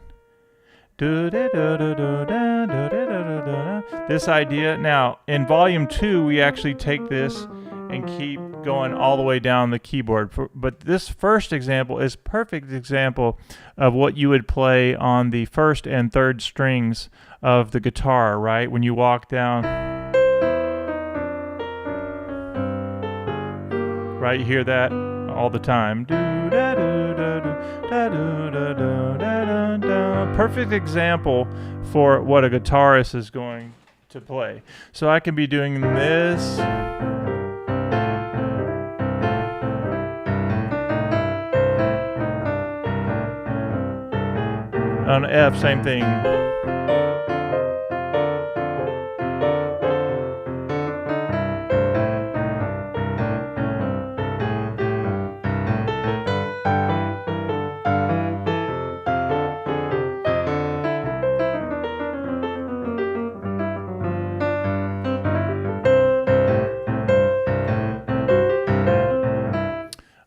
This idea. Now in volume 2 we actually take this and keep going all the way down the keyboard. But this first example is a perfect example of what you would play on the first and third strings of the guitar, right? When you walk down, right, you hear that all the time. Perfect example for what a guitarist is going to play. So I can be doing this. On F, same thing.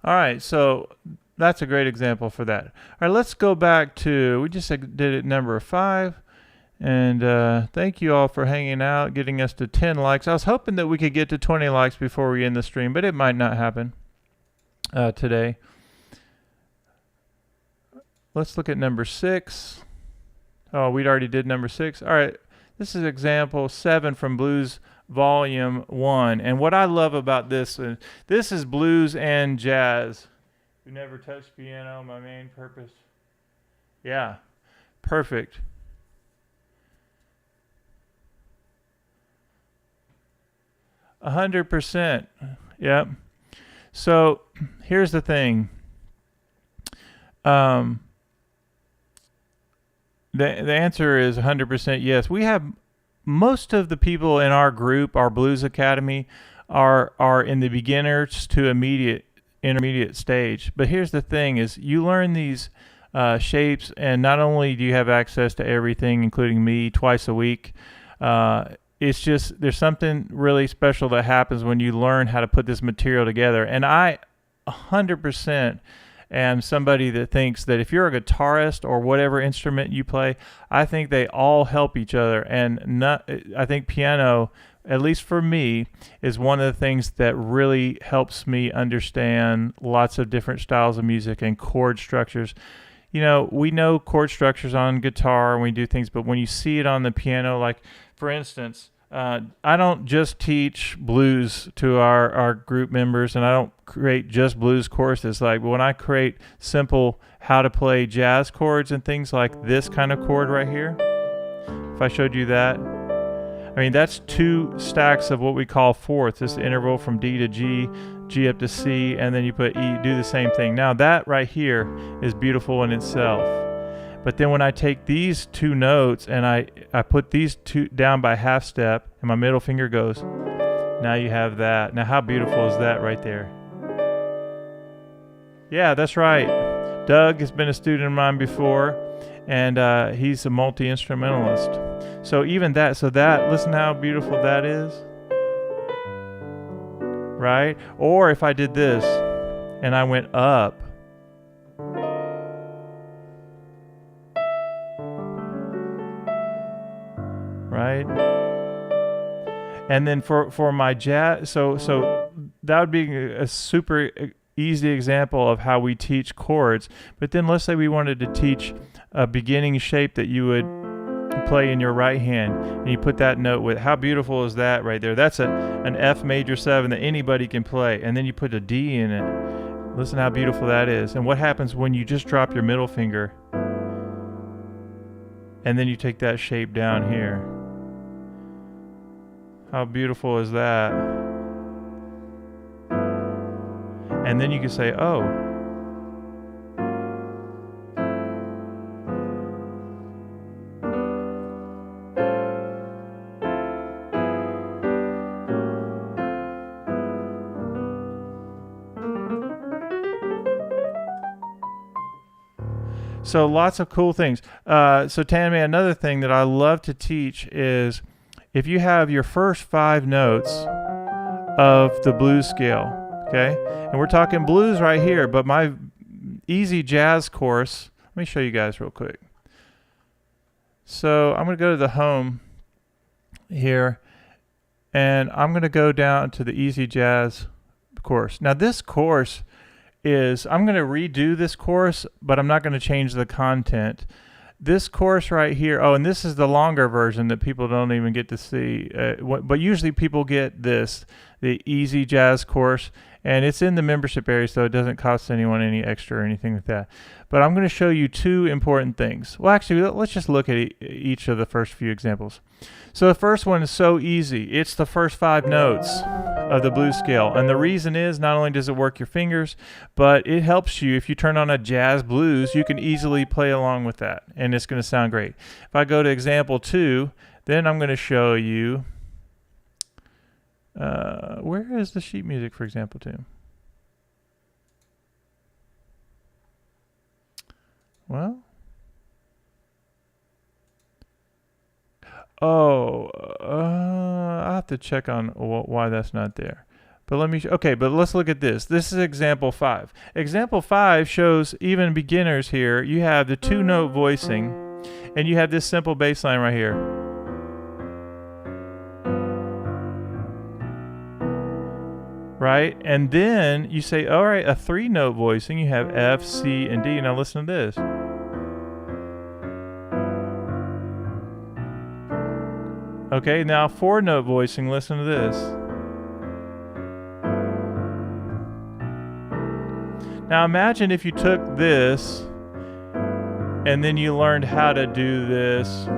All right, so that's a great example for that. All right, let's go back to, we just did it number 5. And thank you all for hanging out, getting us to 10 likes. I was hoping that we could get to 20 likes before we end the stream, but it might not happen today. Let's look at number 6. Oh, we already did number 6. All right, this is example 7 from Blues Volume 1. And what I love about this is blues and jazz. We never touched piano, my main purpose. Yeah, perfect. A 100%. Yep. So here's the thing. The answer is 100% yes. We have most of the people in our group, our Blues Academy, are in the beginners to intermediate stage. But here's the thing: is you learn these shapes, and not only do you have access to everything, including me, twice a week. It's just there's something really special that happens when you learn how to put this material together. And I 100% am somebody that thinks that if you're a guitarist or whatever instrument you play, I think they all help each other. And I think piano, at least for me, is one of the things that really helps me understand lots of different styles of music and chord structures. You know, we know chord structures on guitar and we do things, but when you see it on the piano, like for instance, I don't just teach blues to our group members, and I don't create just blues courses. Like when I create simple how to play jazz chords and things like this kind of chord right here, if I showed you that, I mean, that's 2 stacks of what we call fourths. This interval from D to G, G up to C, and then you put E, do the same thing. Now that right here is beautiful in itself. But then when I take these 2 notes and I put these 2 down by half step and my middle finger goes, now you have that. Now how beautiful is that right there? Yeah, that's right. Doug has been a student of mine before, and he's a multi-instrumentalist. So even that, listen how beautiful that is. Right? Or if I did this and I went up, right? And then for my jazz, so that would be a super easy example of how we teach chords. But then let's say we wanted to teach a beginning shape that you would play in your right hand, and you put that note with, how beautiful is that right there? That's an F major 7 that anybody can play, and then you put a D in it. Listen how beautiful that is. And what happens when you just drop your middle finger and then you take that shape down here? How beautiful is that? And then you can say, oh, So lots of cool things. So Tanmay, another thing that I love to teach is if you have your first 5 notes of the blues scale, okay? And we're talking blues right here, but my easy jazz course, let me show you guys real quick. So I'm going to go to the home here, and I'm going to go down to the easy jazz course. Now this course is, I'm going to redo this course, but I'm not going to change the content. This course right here, oh, and this is the longer version that people don't even get to see, but usually people get this, the easy jazz course, and it's in the membership area, so it doesn't cost anyone any extra or anything like that. But I'm going to show you 2 important things. Well, actually, let's just look at each of the first few examples. So the first one is so easy. It's the first 5 notes of the blues scale. And the reason is not only does it work your fingers, but it helps you. If you turn on a jazz blues, you can easily play along with that, and it's going to sound great. If I go to example 2, then I'm going to show you, where is the sheet music for example 2? Well, I have to check on why that's not there. But let me, okay, but let's look at this. This is example 5. Example 5 shows even beginners here. You have the 2-note voicing, and you have this simple bass line right here. Right? And then you say, all right, a 3-note voicing. You have F, C, and D. Now listen to this. Okay, now 4-note voicing, listen to this. Now imagine if you took this and then you learned how to do this.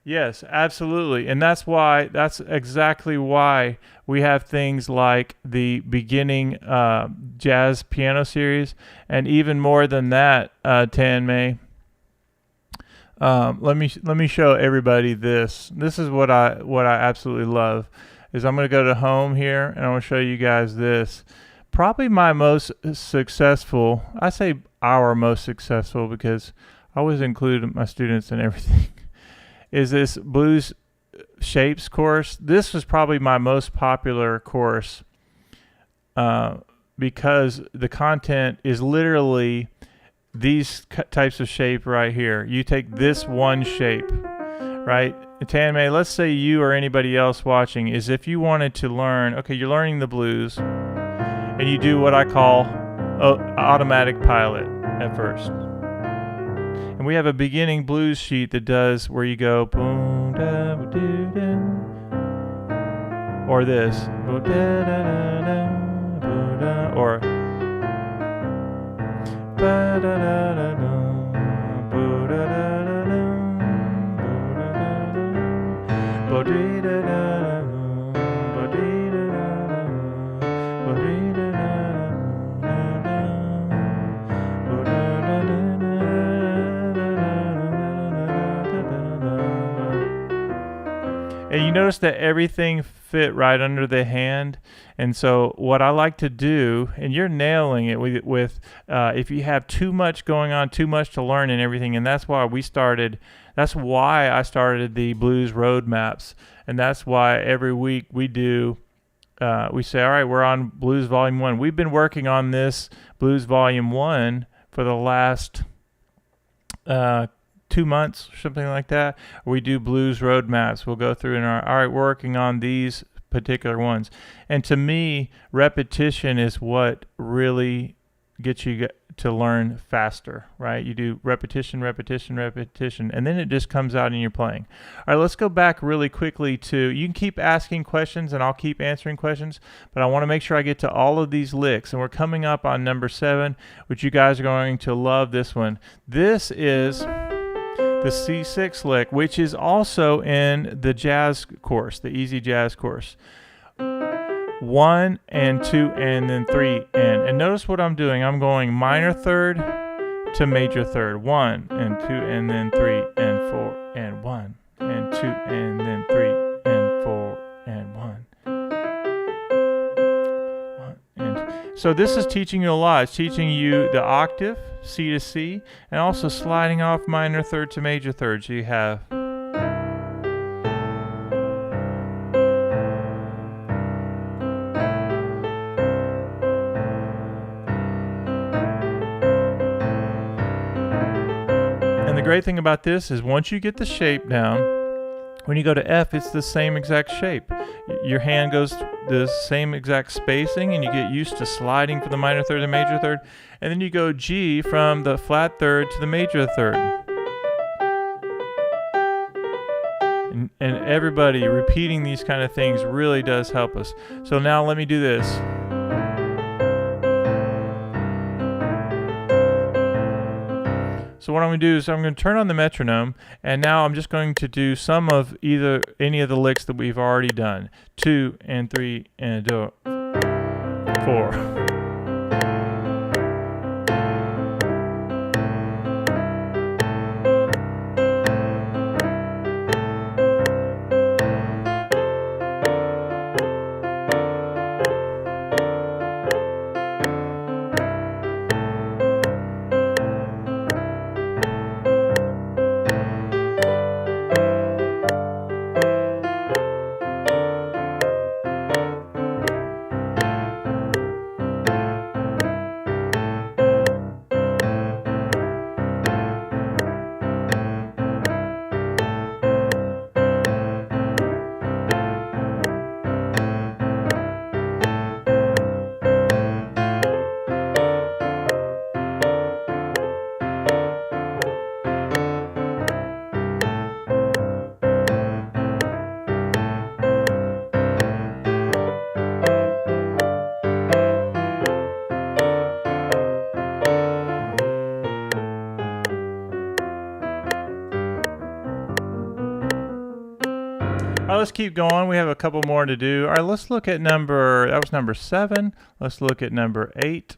Yes, absolutely. And that's exactly why we have things like the beginning jazz piano series, and even more than that, Tanmay. Let me show everybody this. This is what I absolutely love. Is I'm going to go to home here, and I'm going to show you guys this. Probably my most successful, I say our most successful because I always include my students in everything, is this blues shapes course. This was probably my most popular course because the content is literally these types of shape right here. You take this one shape, right? Tanmay, let's say you or anybody else watching is if you wanted to learn, okay, you're learning the blues and you do what I call automatic pilot at first. And we have a beginning blues sheet that does where you go boom da ba doo da, or this bo da da da da bo da, or ba da da da da bo da da da da bo da da da bo dee da da da bo dee da da da bo dee da da da bo da da da. And you notice that everything fit right under the hand. And so what I like to do, and you're nailing it with if you have too much going on, too much to learn and everything, and that's why I started the blues roadmaps. And that's why every week we say, all right, we're on Blues Volume 1. We've been working on this Blues Volume 1 for the last 2 months, something like that. We do blues roadmaps. We'll go through and all right, we're working on these particular ones. And to me, repetition is what really gets you to learn faster, right? You do repetition, repetition, repetition, and then it just comes out in your playing. All right, let's go back really quickly to, you can keep asking questions and I'll keep answering questions, but I want to make sure I get to all of these licks. And we're coming up on number 7, which you guys are going to love this one. This is the C6 lick, which is also in the jazz course, the easy jazz course. 1 and 2 and then 3 and notice what I'm doing. I'm going minor third to major third. 1 and 2 and then 3 and 4 and 1 and 2 and then 3 and 4 and 1. So this is teaching you a lot. It's teaching you the octave, C to C, and also sliding off minor third to major third. So you have the great thing about this is once you get the shape down, when you go to F, it's the same exact shape. Your hand goes the same exact spacing, and you get used to sliding from the minor third to major third. And then you go G from the flat third to the major third. And everybody repeating these kind of things really does help us. So now let me do this. So what I'm going to do is I'm going to turn on the metronome, and now I'm just going to do some of any of the licks that we've already done. 2 and 3 and 4. All right, let's keep going. We have a couple more to do. All right, let's look at that was number 7. Let's look at number 8.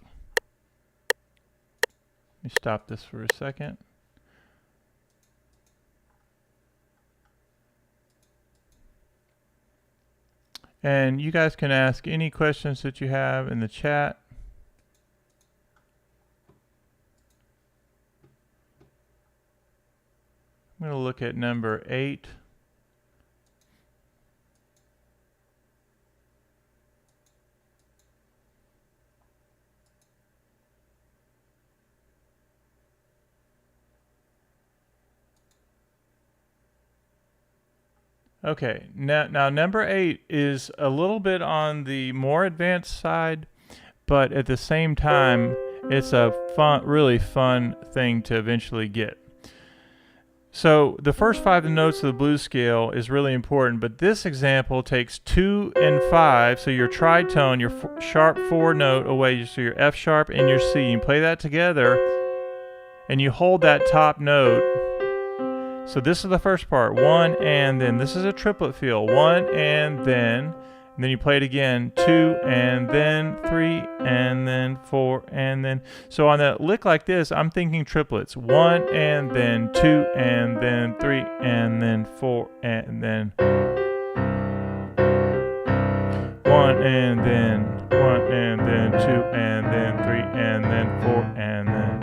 Let me stop this for a second. And you guys can ask any questions that you have in the chat. I'm going to look at number 8. Okay, now number 8 is a little bit on the more advanced side, but at the same time, it's a really fun thing to eventually get. So the first 5 notes of the blues scale is really important, but this example takes 2 and 5, so your tritone, your sharp 4 note away, so your F sharp and your C. You play that together, and you hold that top note. So this is the first part, 1 and then. This is a triplet feel, 1 and then you play it again, 2 and then 3 and then 4 and then. So on a lick like this, I'm thinking triplets, 1 and then 2 and then 3 and then 4 and then 1 and then 2 and then 3 and then 4 and then.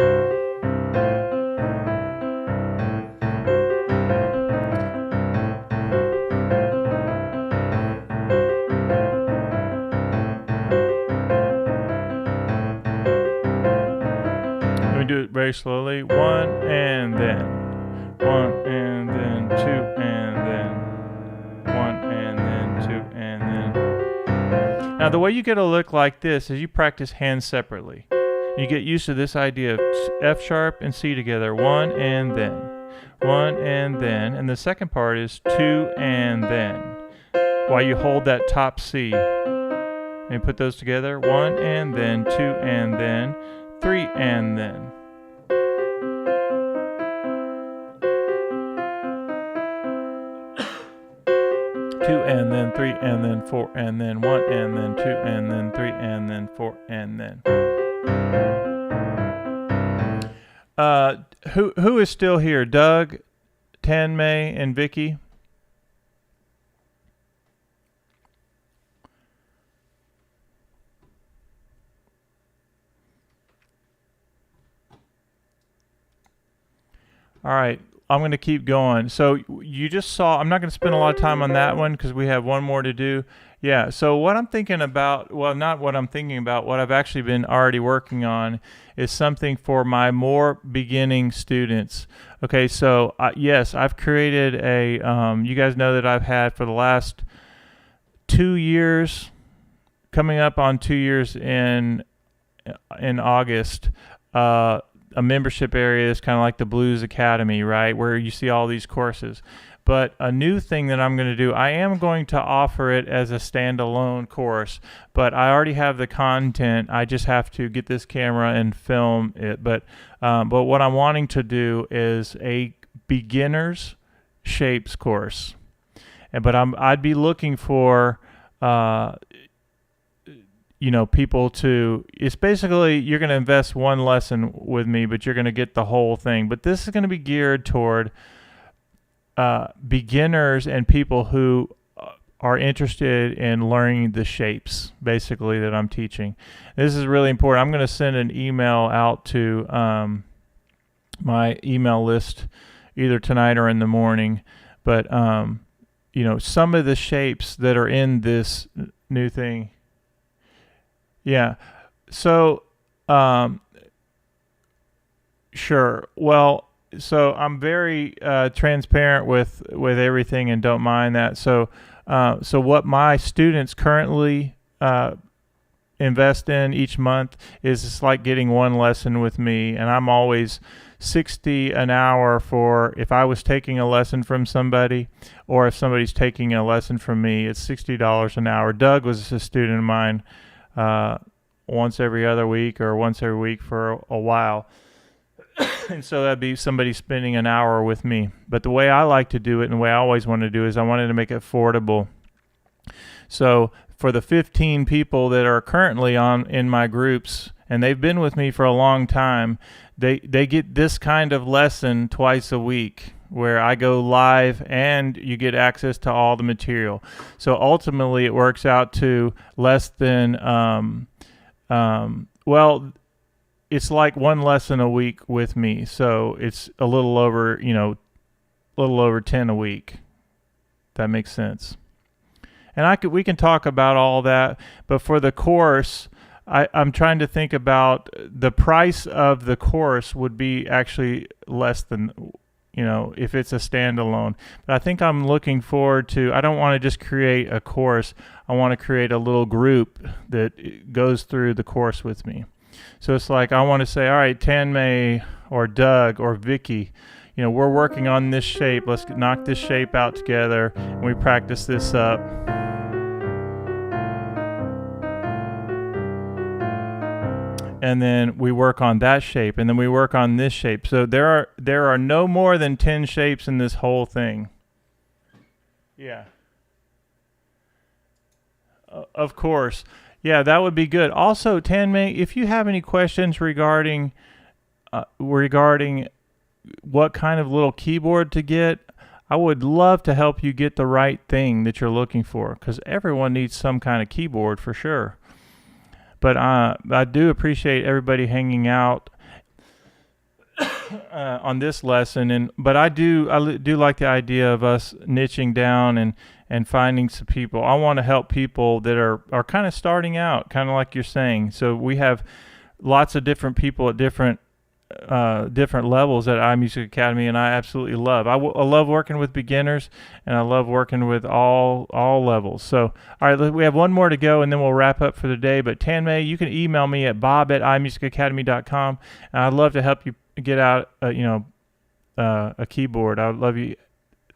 Do it very slowly. 1 and then 1 and then 2 and then 1 and then 2 and then. Now the way you get a lick like this is you practice hands separately. You get used to this idea of F sharp and C together, 1 and then 1 and then, and the second part is 2 and then, while you hold that top C and put those together, 1 and then 2 and then 3 and then. And then 3 and then 4 and then 1 and then 2 and then 3 and then 4 and then. Who is still here? Doug, Tanmay, and Vicky? All right, I'm going to keep going. So you just saw, I'm not going to spend a lot of time on that one because we have one more to do. Yeah, so what I'm thinking about, well, not what I'm thinking about, what I've actually been already working on is something for my more beginning students. Okay, so yes, I've created a, you guys know that I've had for the last 2 years, coming up on 2 years in August, a membership area is kind of like the Blues Academy, right, where you see all these courses. But a new thing that I'm going to do, I am going to offer it as a standalone course, but I already have the content. I just have to get this camera and film it. But what I'm wanting to do is a beginner's shapes course. But I'd be looking for people to, it's basically, you're going to invest one lesson with me, but you're going to get the whole thing. But this is going to be geared toward beginners and people who are interested in learning the shapes, basically, that I'm teaching. This is really important. I'm going to send an email out to my email list either tonight or in the morning. But, some of the shapes that are in this new thing. Yeah. So, sure. Well, so I'm very transparent with everything and don't mind that. So what my students currently invest in each month is it's like getting one lesson with me, and I'm always $60 an hour for if I was taking a lesson from somebody, or if somebody's taking a lesson from me, it's $60 an hour. Doug was a student of mine once every other week or once every week for a while. And so that'd be somebody spending an hour with me. But the way I like to do it, and the way I always want to do, is I wanted to make it affordable. So for the 15 people that are currently in my groups, and they've been with me for a long time, they get this kind of lesson twice a week, where I go live and you get access to all the material. So ultimately it works out to less than, it's like one lesson a week with me. So it's a little over 10 a week. That makes sense. And we can talk about all that, but for the course, I'm trying to think about the price of the course would be actually less than, if it's a standalone. But I think I'm looking forward to, I don't want to just create a course. I want to create a little group that goes through the course with me. So it's like, I want to say, all right, Tanmay or Doug or Vicky, we're working on this shape. Let's knock this shape out together, and we practice this up. And then we work on that shape, and then we work on this shape. So there are no more than 10 shapes in this whole thing. Yeah. Of course. Yeah, that would be good. Also, Tanmay, if you have any questions regarding what kind of little keyboard to get, I would love to help you get the right thing that you're looking for, because everyone needs some kind of keyboard for sure. But I do appreciate everybody hanging out on this lesson, but I do like the idea of us niching down and finding some people. I want to help people that are kind of starting out, kind of like you're saying. So we have lots of different people at different levels at iMusicAcademy, and I absolutely love. I love working with beginners, and I love working with all levels. So, all right, we have one more to go, and then we'll wrap up for the day. But Tanmay, you can email me at bob@imusicacademy.com, and I'd love to help you get out, a keyboard. I'd love you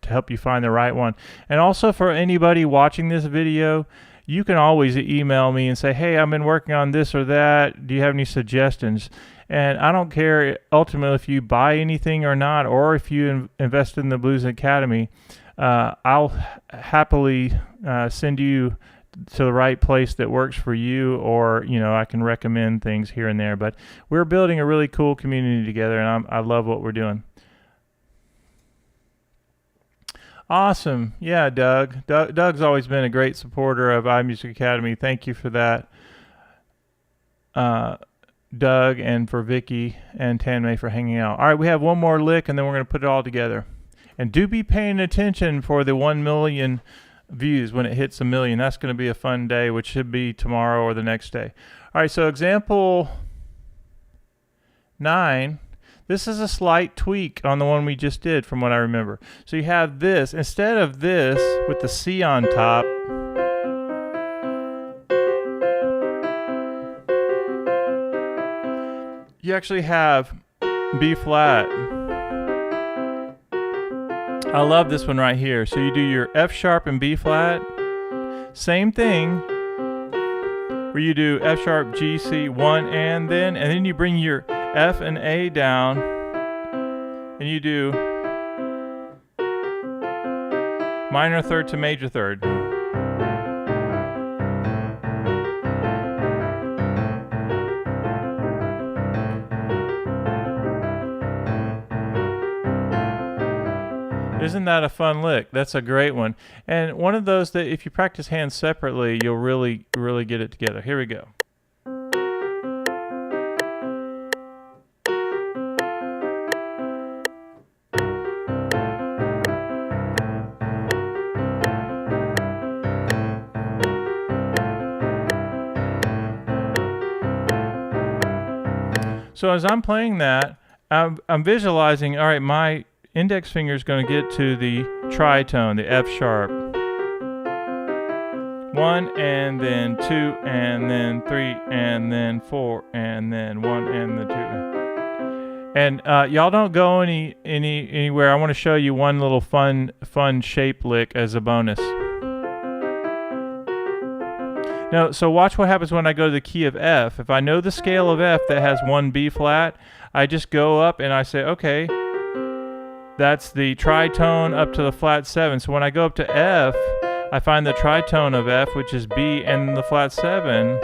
to help you find the right one. And also for anybody watching this video, you can always email me and say, hey, I've been working on this or that. Do you have any suggestions? And I don't care ultimately if you buy anything or not, or if you invest in the Blues Academy. I'll happily send you to the right place that works for you, or I can recommend things here and there. But we're building a really cool community together, and I love what we're doing. Awesome. Yeah, Doug. Doug's always been a great supporter of iMusicAcademy. Thank you for that. Doug and for Vicky and Tanmay for hanging out. All right, we have one more lick and then we're going to put it all together. And do be paying attention for the 1 million views when it hits 1 million. That's going to be a fun day, which should be tomorrow or the next day. All right, so example 9. This is a slight tweak on the one we just did from what I remember. So you have this, instead of this with the C on top, you actually have B flat. I love this one right here. So you do your F sharp and B flat. Same thing where you do F sharp, G, C, 1 and then you bring your F and A down and you do minor third to major third. Isn't that a fun lick? That's a great one. And one of those that if you practice hands separately, you'll really get it together. Here we go. So as I'm playing that, I'm visualizing, all right, my index finger is going to get to the tritone, the F sharp. 1 and then 2 and then 3 and then 4 and then 1 and then 2. And y'all don't go anywhere. I want to show you one little fun shape lick as a bonus. Now, so watch what happens when I go to the key of F. If I know the scale of F that has 1 B flat, I just go up and I say, okay, that's the tritone up to the flat 7. So when I go up to F, I find the tritone of F, which is B, and the flat 7.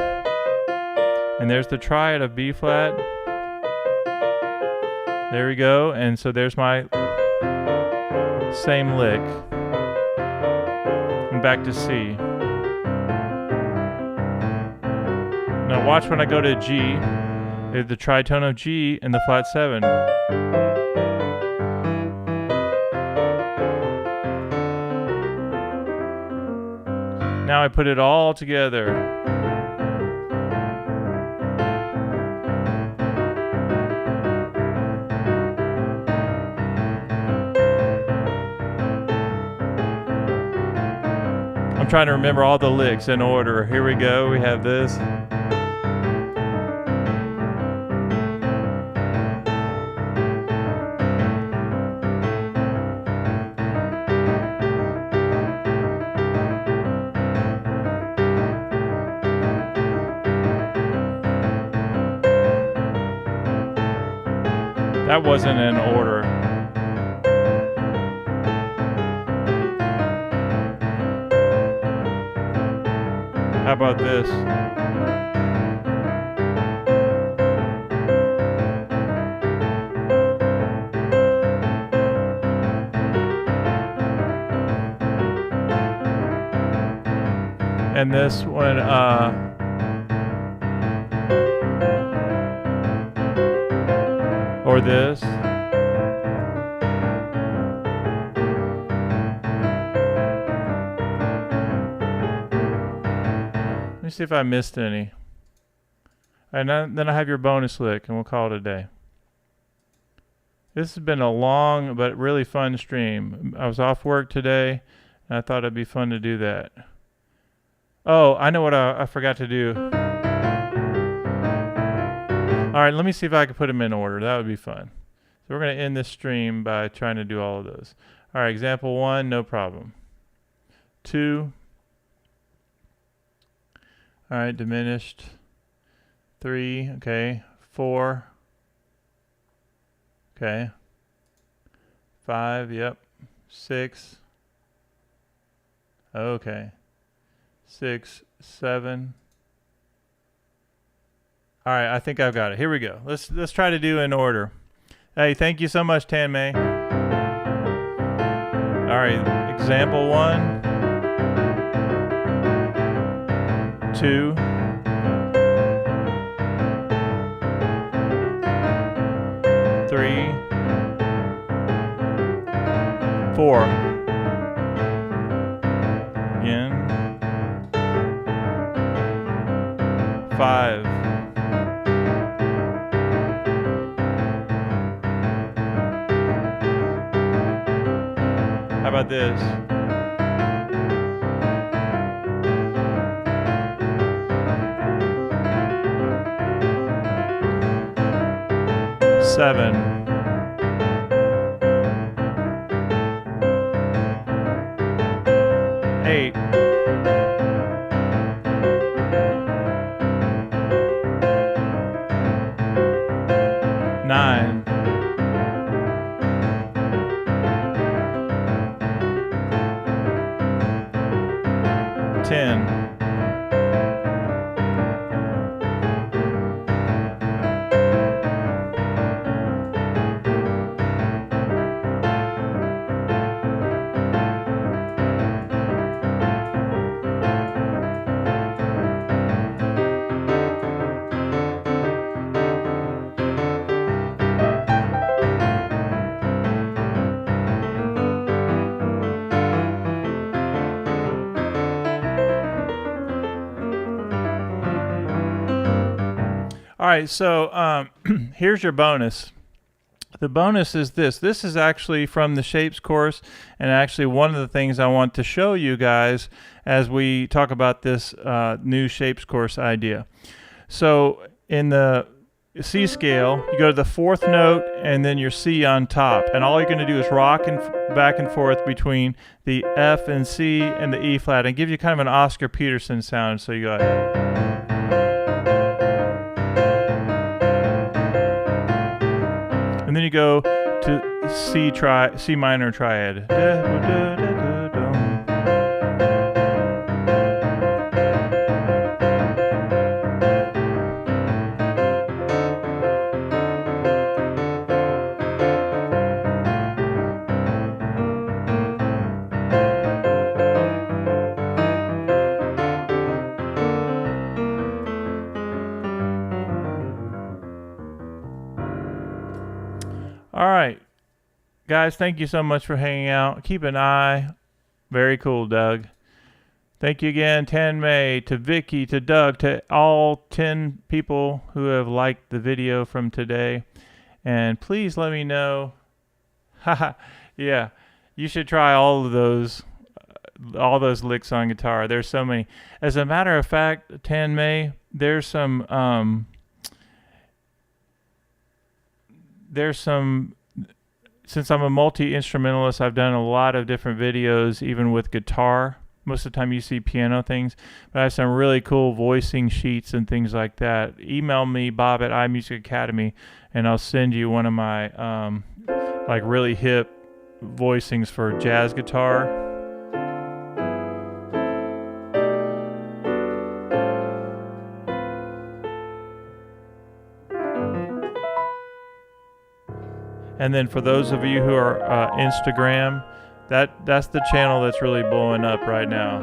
And there's the triad of B flat. There we go. And so there's my same lick. And back to C. Now watch when I go to G. There's the tritone of G and the flat 7. Now I put it all together. I'm trying to remember all the licks in order. Here we go. We have this. That wasn't in order. How about this? And this one, or this. Let me see if I missed any. And then I have your bonus lick, and we'll call it a day. This has been a long but really fun stream. I was off work today, and I thought it'd be fun to do that. Oh, I know what I forgot to do. All right, let me see if I can put them in order. That would be fun. So we're going to end this stream by trying to do all of those. All right, example 1, no problem. 2. All right, diminished. 3, okay. 4. Okay. 5, yep. 6. Okay. 6, 7. All right, I think I've got it. Here we go. Let's try to do in order. Hey, thank you so much, Tanmay. All right, example 1, 2, 4. Again. 5. How about this? 7. 8. 9. 10. 'All right, so here's your bonus. The bonus is this. This is actually from the Shapes course, and actually one of the things I want to show you guys as we talk about this new Shapes course idea. So in the C scale, you go to the 4th note and then your C on top, and all you're going to do is rock back and forth between the F and C and the E flat, and give you kind of an Oscar Peterson sound. So you go. And then you go to C minor triad. All right, guys, thank you so much for hanging out. Keep an eye. Very cool, Doug. Thank you again, Tanmay, to Vicky, to Doug, to all 10 people who have liked the video from today. And please let me know. Yeah, you should try all those licks on guitar. There's so many. As a matter of fact, Tanmay, there's some since I'm a multi-instrumentalist, I've done a lot of different videos, even with guitar. Most of the time you see piano things, but I have some really cool voicing sheets and things like that. Email me, Bob at iMusicAcademy, and I'll send you one of my like really hip voicings for jazz guitar. And then for those of you who are Instagram, that's the channel that's really blowing up right now.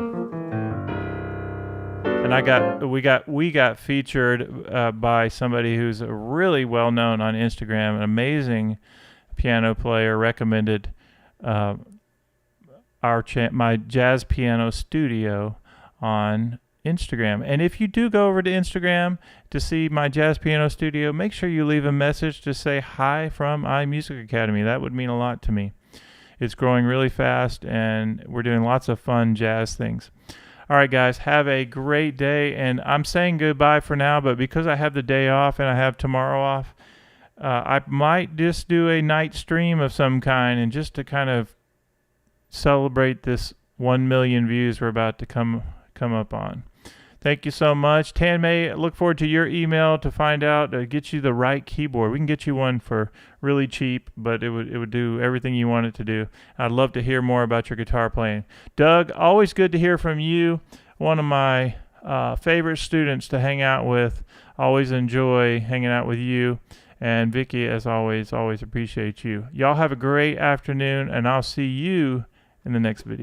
And we got featured by somebody who's really well known on Instagram, an amazing piano player. Recommended my jazz piano studio on Instagram. And if you do go over to Instagram to see my jazz piano studio, make sure you leave a message to say hi from iMusicAcademy. That would mean a lot to me. It's growing really fast, and we're doing lots of fun jazz things. All right, guys, have a great day. And I'm saying goodbye for now, but because I have the day off and I have tomorrow off, I might just do a night stream of some kind, and just to kind of celebrate this 1 million views we're about to come up on. Thank you so much. Tanmay, look forward to your email to find out, get you the right keyboard. We can get you one for really cheap, but it would do everything you want it to do. I'd love to hear more about your guitar playing. Doug, always good to hear from you. One of my favorite students to hang out with. Always enjoy hanging out with you. And Vicky, as always appreciate you. Y'all have a great afternoon, and I'll see you in the next video.